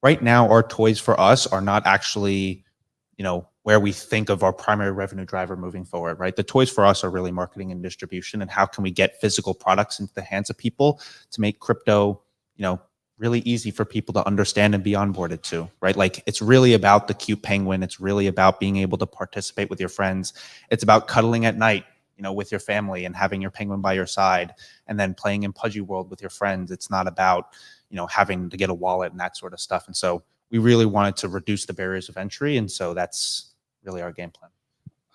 Right now, our toys for us are not actually, you know, where we think of our primary revenue driver moving forward, right? The toys for us are really marketing and distribution, and how can we get physical products into the hands of people to make crypto, you know, really easy for people to understand and be onboarded to, right? Like, it's really about the cute penguin. It's really about being able to participate with your friends. It's about cuddling at night, you know, with your family and having your penguin by your side, and then playing in Pudgy World with your friends. It's not about, you know, having to get a wallet and that sort of stuff. And so we really wanted to reduce the barriers of entry. And so that's really our game plan.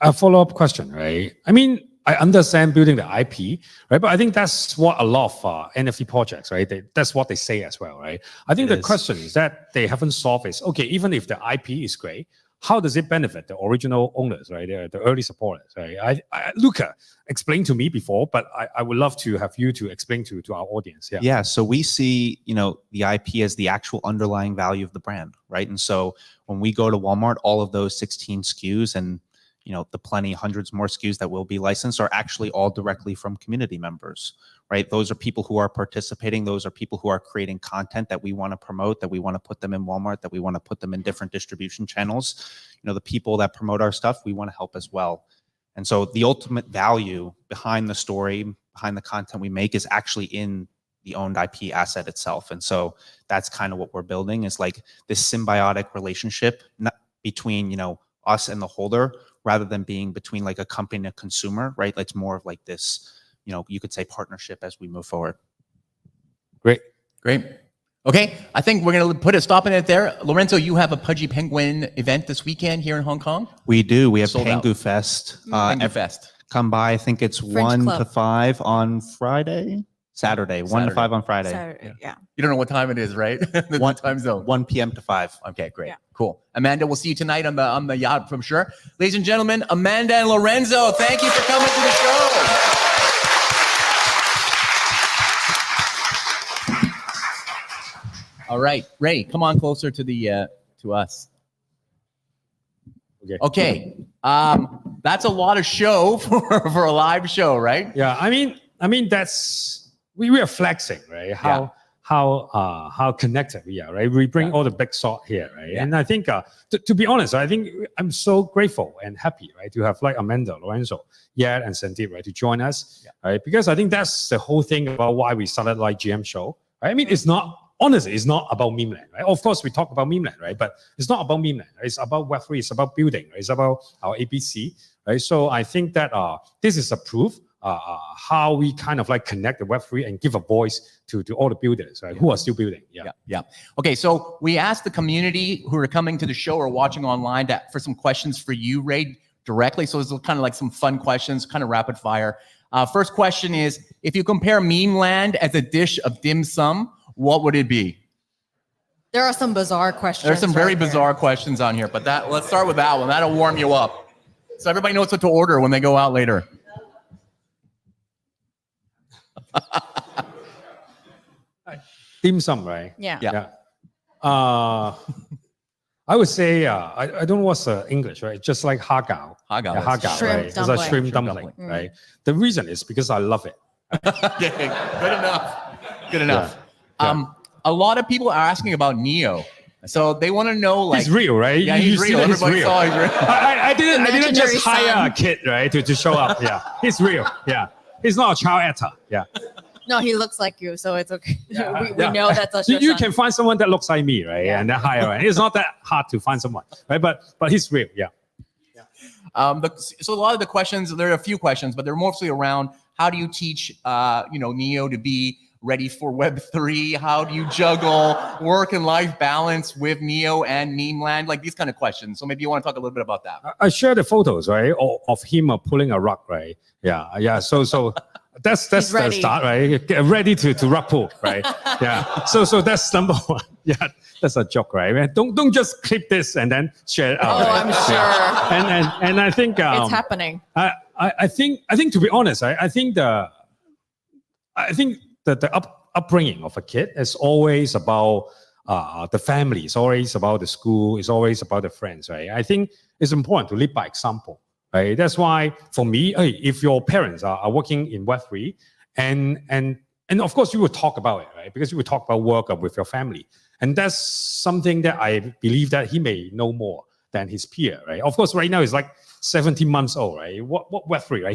A follow-up question, right? I mean, I understand building the IP, right? But I think that's what a lot of NFT projects, right? That's what they say as well, right? I think the question is that they haven't solved is, okay, even if the IP is great, how does it benefit the original owners, right? The early supporters, right? Luca explained to me before, but I would love to have you to explain to our audience. Yeah. Yeah. So we see, you know, the IP as the actual underlying value of the brand, right? And so when we go to Walmart, all of those 16 SKUs and, you know, the hundreds more SKUs that will be licensed are actually all directly from community members, right? Those are people who are participating. Those are people who are creating content that we want to promote, that we want to put them in Walmart, that we want to put them in different distribution channels. You know, the people that promote our stuff, we want to help as well. And so the ultimate value behind the story, behind the content we make, is actually in the owned IP asset itself. And so that's kind of what we're building, is like this symbiotic relationship between, you know, us and the holder, rather than being between like a company and a consumer, right? It's more of like this, you know, you could say partnership as we move forward. Great. Okay, I think we're going to put a stop in it there. Lorenzo, you have a Pudgy Penguin event this weekend here in Hong Kong? We do. We have Sold Pengu out. Fest. Pengu Fest. Come by. I think it's French 1 Club. to 5 on Saturday, 1 to 5 on Friday. Saturday, yeah. You don't know what time it is, right? The One- time zone. 1 p.m. to 5. Okay, great. Yeah. Cool. Amanda, we'll see you tonight on the yacht, I'm sure. Ladies and gentlemen, Amanda and Lorenzo, thank you for coming to the show. All right, Ray, come on closer to the to us. Okay. That's a lot of show for a live show, right? Yeah, I mean that's we are flexing, right? How connected we are, right? We bring all the big shot here, right? Yeah. And I think to be honest, I think I'm so grateful and happy, right, to have like Amanda, Lorenzo, Yat, and Sandeep, right, to join us, right? Because I think that's the whole thing about why we started like GM show, right? I mean, it's not. Honestly, it's not about Memeland, right? Of course, we talk about Memeland, right? But it's not about Memeland. Right? It's about Web3. It's about building. Right? It's about our ABC, right? So I think that this is a proof how we kind of like connect the Web3 and give a voice to all the builders, right? Who are still building. Yeah. Okay, so we asked the community who are coming to the show or watching online for some questions for you, Ray, directly. So it's kind of like some fun questions, kind of rapid fire. First question is, if you compare Memeland as a dish of dim sum, what would it be? There are some bizarre questions. There's some very right there. bizarre questions on here, but let's start with that one. That'll warm you up. So everybody knows what to order when they go out later. Dim sum, right? Yeah. Yeah. I would say, I don't know what's the English, right? Just like hagao. Hagao. Yeah, hagao, Shrimp right? It's a dumpling. shrimp Shrimp dumpling, dumpling. right? The reason is because I love it. Okay, good enough. Good enough. Yeah. A lot of people are asking about Neo. So they want to know, like, He's real, right? Yeah, You he's see real. that he's Everybody real. saw he's real. I didn't Imaginary just hire son. a kid, right, to show up. Yeah, he's real. Yeah, he's not a child actor. Yeah, No, he looks like you, so it's okay. we yeah. know that's a you can find someone that looks like me, right? Yeah. And then hire. Right? It's not that hard to find someone, right? But he's real. Yeah. So a lot of the questions, there are a few questions, but they're mostly around how do you teach, Neo to be ready for Web3? How do you juggle work and life balance with Neo and Memeland? Like these kind of questions. So maybe you want to talk a little bit about that. I share the photos, right, of him pulling a rug, right? Yeah. So that's the ready. start, right? Get ready to rug pull, right? Yeah. So that's number one. Yeah, that's a joke, right? Man, don't just clip this and then share it out. Oh, right? I'm sure. And I think It's happening. I think to be honest, I think the upbringing of a kid is always about the family. It's always about the school. It's always about the friends, right? I think it's important to lead by example, right? That's why for me, if your parents are working in Web3, and of course you will talk about it, right? Because you will talk about work with your family, and that's something that I believe that he may know more than his peer, right? Of course, right now he's like 17 months old, right? What Web3, right?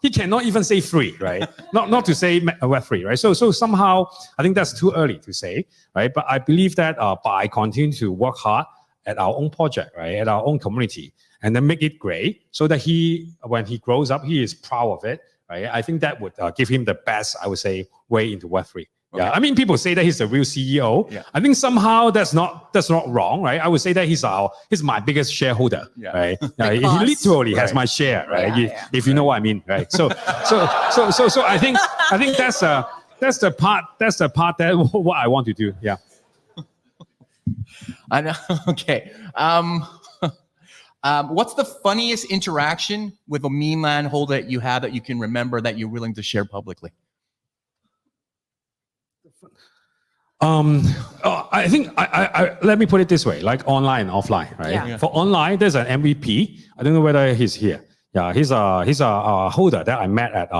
He cannot even say free, right? not to say Web3, right? So somehow I think that's too early to say, right? But I believe that by continuing to work hard at our own project, right? At our own community, and then make it great so that when he grows up, he is proud of it, right? I think that would give him the best, I would say, way into Web3. Okay. Yeah, I mean, people say that he's the real CEO. Yeah. I think somehow that's not wrong, right? I would say that he's my biggest shareholder, Yeah. right? Big He boss. literally has Right. my share, right? Yeah. If you know what I mean, right? So I think that's the part that what I want to do. Yeah. I know. Okay. What's the funniest interaction with a Memeland holder that you have that you can remember that you're willing to share publicly? I think I let me put it this way, like online and offline, right? Yeah. For online, there's an MVP. I don't know whether he's here. Yeah, he's a holder that I met at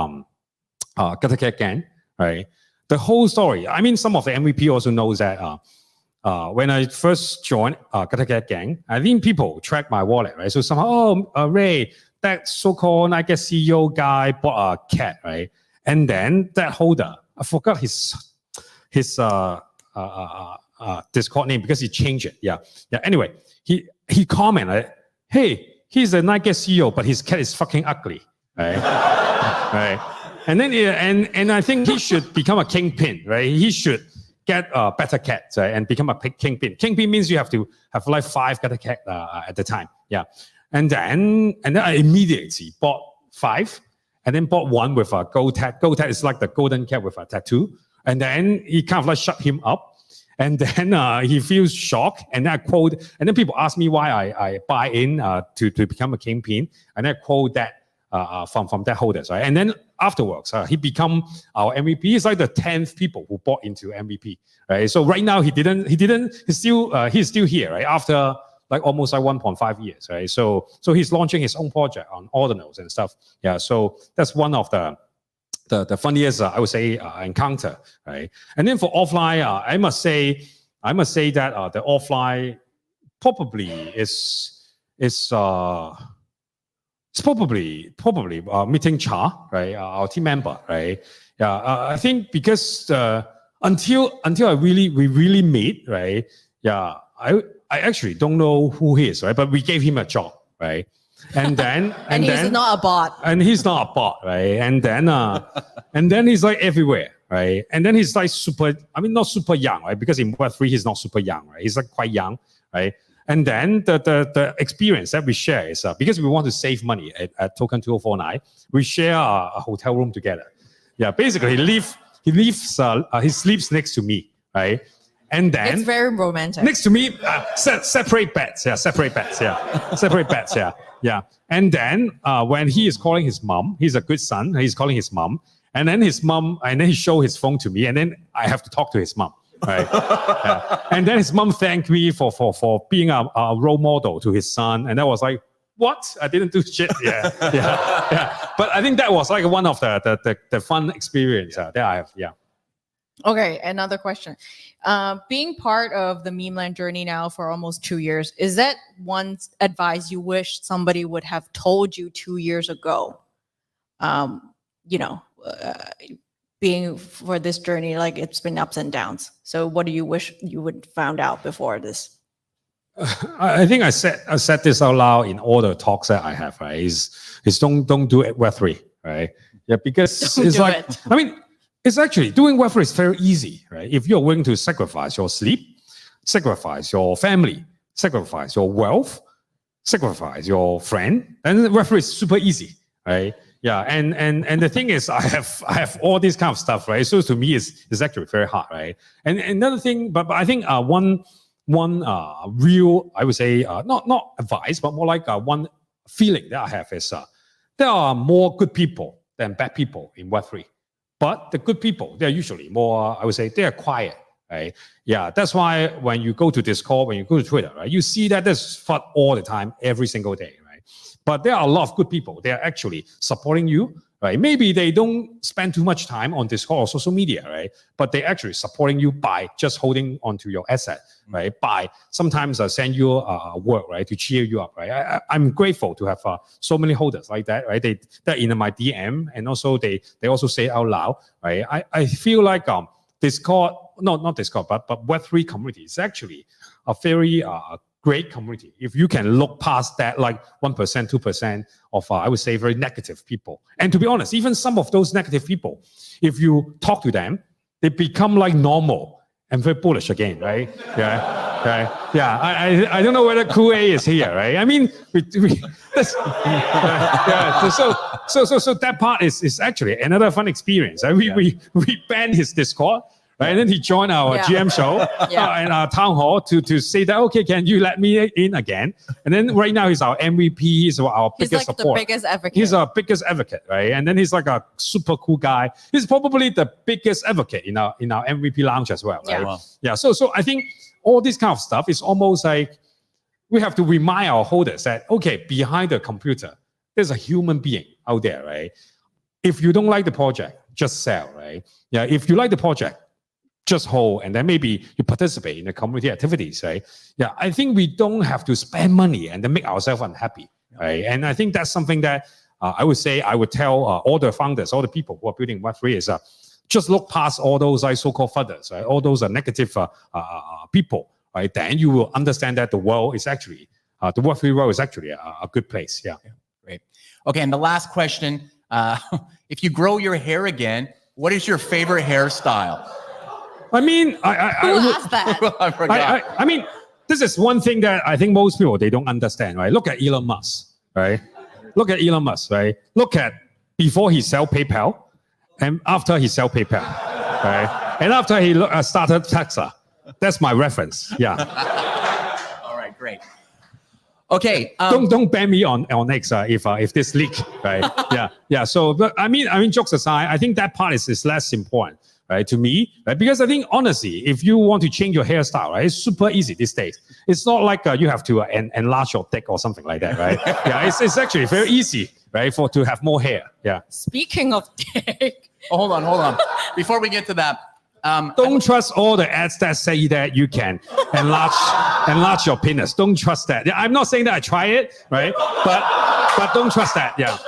Gutter Cat Gang, right? The whole story. I mean, some of the MVP also knows that when I first joined Gutter Cat Gang, I think people track my wallet, right? So somehow, Ray, that so-called I guess CEO guy bought a cat, right? And then that holder, I forgot his Discord name because he changed it. Yeah. Anyway, he commented, "Hey, he's a Nike CEO, but his cat is fucking ugly." Right. Right. And then and I think he should become a kingpin. Right. He should get a better cat, right, and become a kingpin. Kingpin means you have to have like 5 better cat at the time. Yeah. And then I immediately bought 5, and then bought 1 with a gold tag. Gold tag is like the golden cat with a tattoo. And then he kind of like shut him up. And then he feels shocked. And then I quote, and then people ask me why I buy in to become a kingpin. And I quote that from that holders, right? And then afterwards, he become our MVP. He's like the 10th people who bought into MVP, right? So right now he's still here, right? After like almost like 1.5 years, right? So he's launching his own project on Ordinals and stuff. Yeah, so that's one of the funniest, I would say, encounter, right? And then for offline, I must say that the offline probably is probably meeting Cha, right? Our team member, right? Yeah, I think because until we really meet, right? Yeah, I actually don't know who he is, right? But we gave him a job, right? And then and he's not a bot. And he's not a bot, right? And then he's like everywhere, right? And then he's like not super young, right? Because in Web3 he's not super young, right? He's like quite young, right? And then the experience that we share is because we want to save money at Token 2049, we share a hotel room together. Yeah, basically he sleeps next to me, right? And then It's very romantic. next to me, separate beds. Yeah, separate beds. Yeah, separate beds. Yeah, yeah. And then when he is calling his mom, he's a good son. He's calling his mom, and then he show his phone to me, and then I have to talk to his mom. Right. Yeah. And then his mom thanked me for being a role model to his son, and I was like, what? I didn't do shit. Yeah, yeah, yeah. But I think that was like one of the fun experience that I have. Yeah. Okay, another question. Being part of the Memeland journey now for almost 2 years, is that one advice you wish somebody would have told you 2 years ago? Being for this journey, like it's been ups and downs. So what do you wish you would found out before this? I think I said this out loud in all the talks that I have. Right? Is don't do it Web3, right? Yeah, because it's like I mean. It's actually doing Web3 is very easy, right? If you're willing to sacrifice your sleep, sacrifice your family, sacrifice your wealth, sacrifice your friend, then Web3 is super easy, right? Yeah, and the thing is, I have all this kind of stuff, right? So to me, it's actually very hard, right? And another thing, but I think one real, I would say, not advice, but more like one feeling that I have is there are more good people than bad people in Web3. But the good people, they're usually more, I would say, they're quiet, right? Yeah, that's why when you go to Discord, when you go to Twitter, right, you see that there's FUD all the time, every single day, right? But there are a lot of good people. They're actually supporting you, right? Maybe they don't spend too much time on Discord or social media, right? But they're actually supporting you by just holding onto your asset, right? By sometimes send you work, right, to cheer you up, right? I'm grateful to have so many holders like that, right? They're in my DM, and also they also say out loud, right? I feel like Discord, not Discord, but Web3 community is actually a very great community. If you can look past that, like 1%, 2% of, I would say, very negative people. And to be honest, even some of those negative people, if you talk to them, they become like normal and very bullish again, right? Yeah, right. Yeah. I don't know whether Cool A is here, right? I mean, so that part is actually another fun experience. Right? We banned his Discord. Right, and then he joined our GM show and our town hall to say that, okay, can you let me in again? And then right now he's our MVP. He's our biggest like support. The biggest advocate. He's our biggest advocate, right? And then he's like a super cool guy. He's probably the biggest advocate in our MVP lounge as well, right? Yeah. Wow. Yeah. So I think all this kind of stuff is almost like we have to remind our holders that, okay, behind the computer, there's a human being out there, right? If you don't like the project, just sell, right? Yeah. If you like the project, just hold, and then maybe you participate in the community activities, right? Yeah, I think we don't have to spend money and then make ourselves unhappy, right? And I think that's something that I would tell all the founders, all the people who are building Web3 is just look past all those so-called FUDers, right? All those negative people, right? Then you will understand that the world is actually, the Web3 world is actually a good place. Yeah. Great. Okay, and the last question, if you grow your hair again, what is your favorite hairstyle? I mean, Who asked that? I forgot. I mean, this is one thing that I think most people, they don't understand, right? Look at Elon Musk, right? Look at Elon Musk, right? Look at before he sell PayPal and after he sell PayPal, right? And after he started Tesla. That's my reference. Yeah. All right, great. Okay. Don't ban me on X if this leak, right? Yeah. So, but I mean, jokes aside, I think that part is less important. Right, to me, right? Because I think honestly, if you want to change your hairstyle, right, it's super easy these days. It's not like you have to enlarge your dick or something like that, right? Yeah, it's actually very easy, right, to have more hair. Yeah. Speaking of dick. Hold on. Before we get to that, don't trust all the ads that say that you can enlarge your penis. Don't trust that. I'm not saying that I try it, right? But don't trust that. Yeah.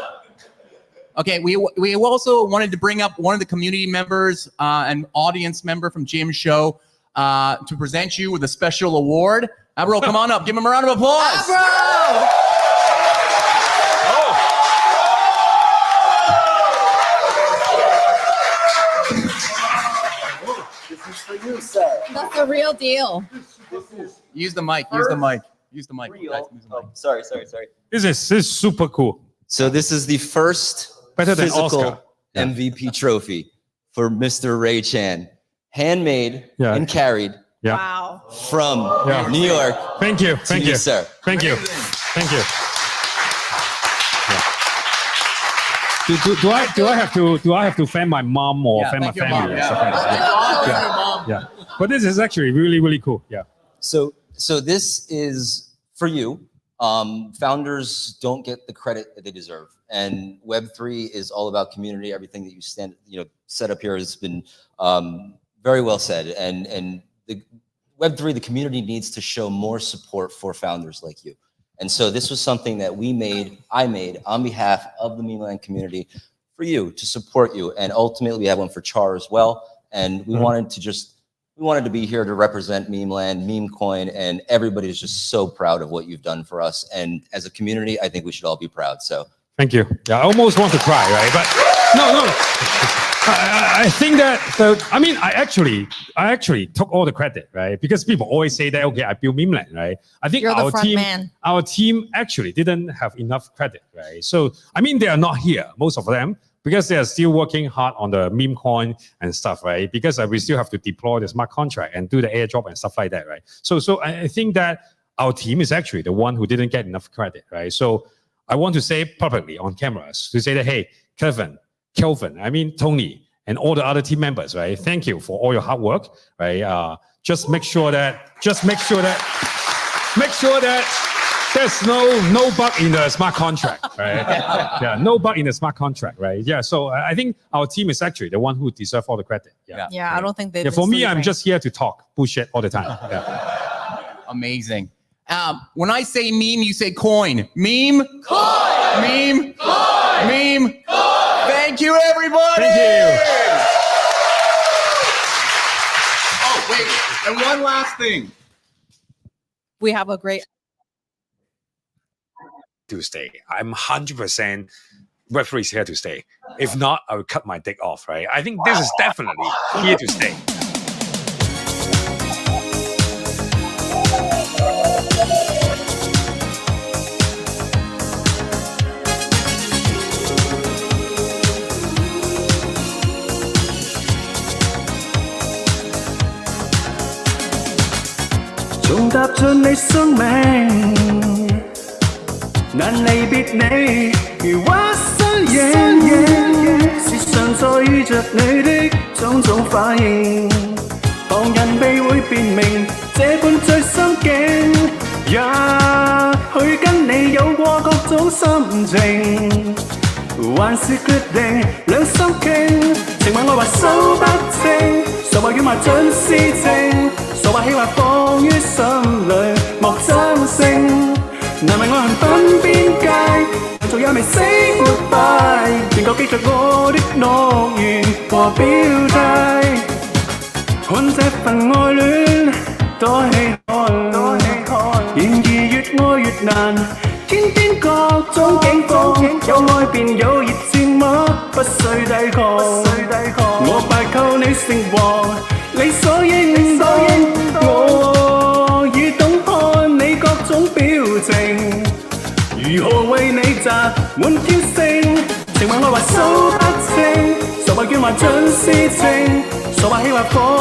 Okay, we also wanted to bring up one of the community members, an audience member from Jim's show, to present you with a special award. Abro, come on up. Give him a round of applause. Abro! This is for you, sir. That's the real deal. Use the mic. Use the mic. Real. Guys, use the mic. Oh, sorry. This is super cool. So this is the first Better than physical Oscar. Yeah. MVP trophy for Mr. Ray Chan, handmade Yeah. and carried Yeah. Wow. from Yeah. New York Thank you. to Thank you, you. sir. Thank you. Thank you. Do I have to thank my mom or Yeah, thank my thank your family? mom, and yeah. stuff like that? Yeah. But this is actually really, really cool. Yeah. So this is for you. Founders don't get the credit that they deserve, and Web3 is all about community. Everything that you set up here has been very well said. And the Web3, the community needs to show more support for founders like you. And so this was something that I made on behalf of the Memeland community for you, to support you. And ultimately, we have one for Char as well. And we wanted to be here to represent Memeland, Memecoin, and everybody is just so proud of what you've done for us. And as a community, I think we should all be proud. So Thank you. Yeah, I almost want to cry, right? But no. I think that I actually took all the credit, right? Because people always say that, okay, I built Memeland, right? I think You're the front man. our team actually didn't have enough credit, right? So they are not here, most of them, because they are still working hard on the meme coin and stuff, right? Because we still have to deploy the smart contract and do the airdrop and stuff like that, right? So I think that our team is actually the one who didn't get enough credit, right? So I want to say publicly on cameras to say that, hey, Kelvin, Tony, and all the other team members, right? Thank you for all your hard work, right? Just make sure that there's no bug in the smart contract, right? Yeah, no bug in the smart contract, right? Yeah, so I think our team is actually the one who deserves all the credit. Yeah, I don't think they. Yeah, for me, I'm just here to talk bullshit all the time. Yeah. Amazing. When I say meme, you say coin. Meme? Coin! Meme? Coin! Meme? Coin! Thank you, everybody! Thank you. Oh, wait. And one last thing. We have a great. To stay. I'm 100% Web3 is here to stay. If not, I will cut my dick off, right? I think this is definitely here to stay.仲踏進你生命，難離別你，如畫身影，時常在意着你的種種反應，旁人未會辨明這般最心境，也許跟你有過各種心情，還是決定兩心傾，情話愛話手不清，傻話軟話盡是情。傻話氣話放於心裏，莫爭勝。難為愛恨分邊界，做也未 say goodbye，仍舊記着我的諾言和表態。看這份愛戀多稀罕，然而越愛越難，天天各種境況，有愛便有熱戰嗎？不需抵抗，我拜靠你成王。理所應當，我已懂看你各種表情，如何為你摘滿天星？情話愛話數不清，傻話怨話盡是情，傻話氣話放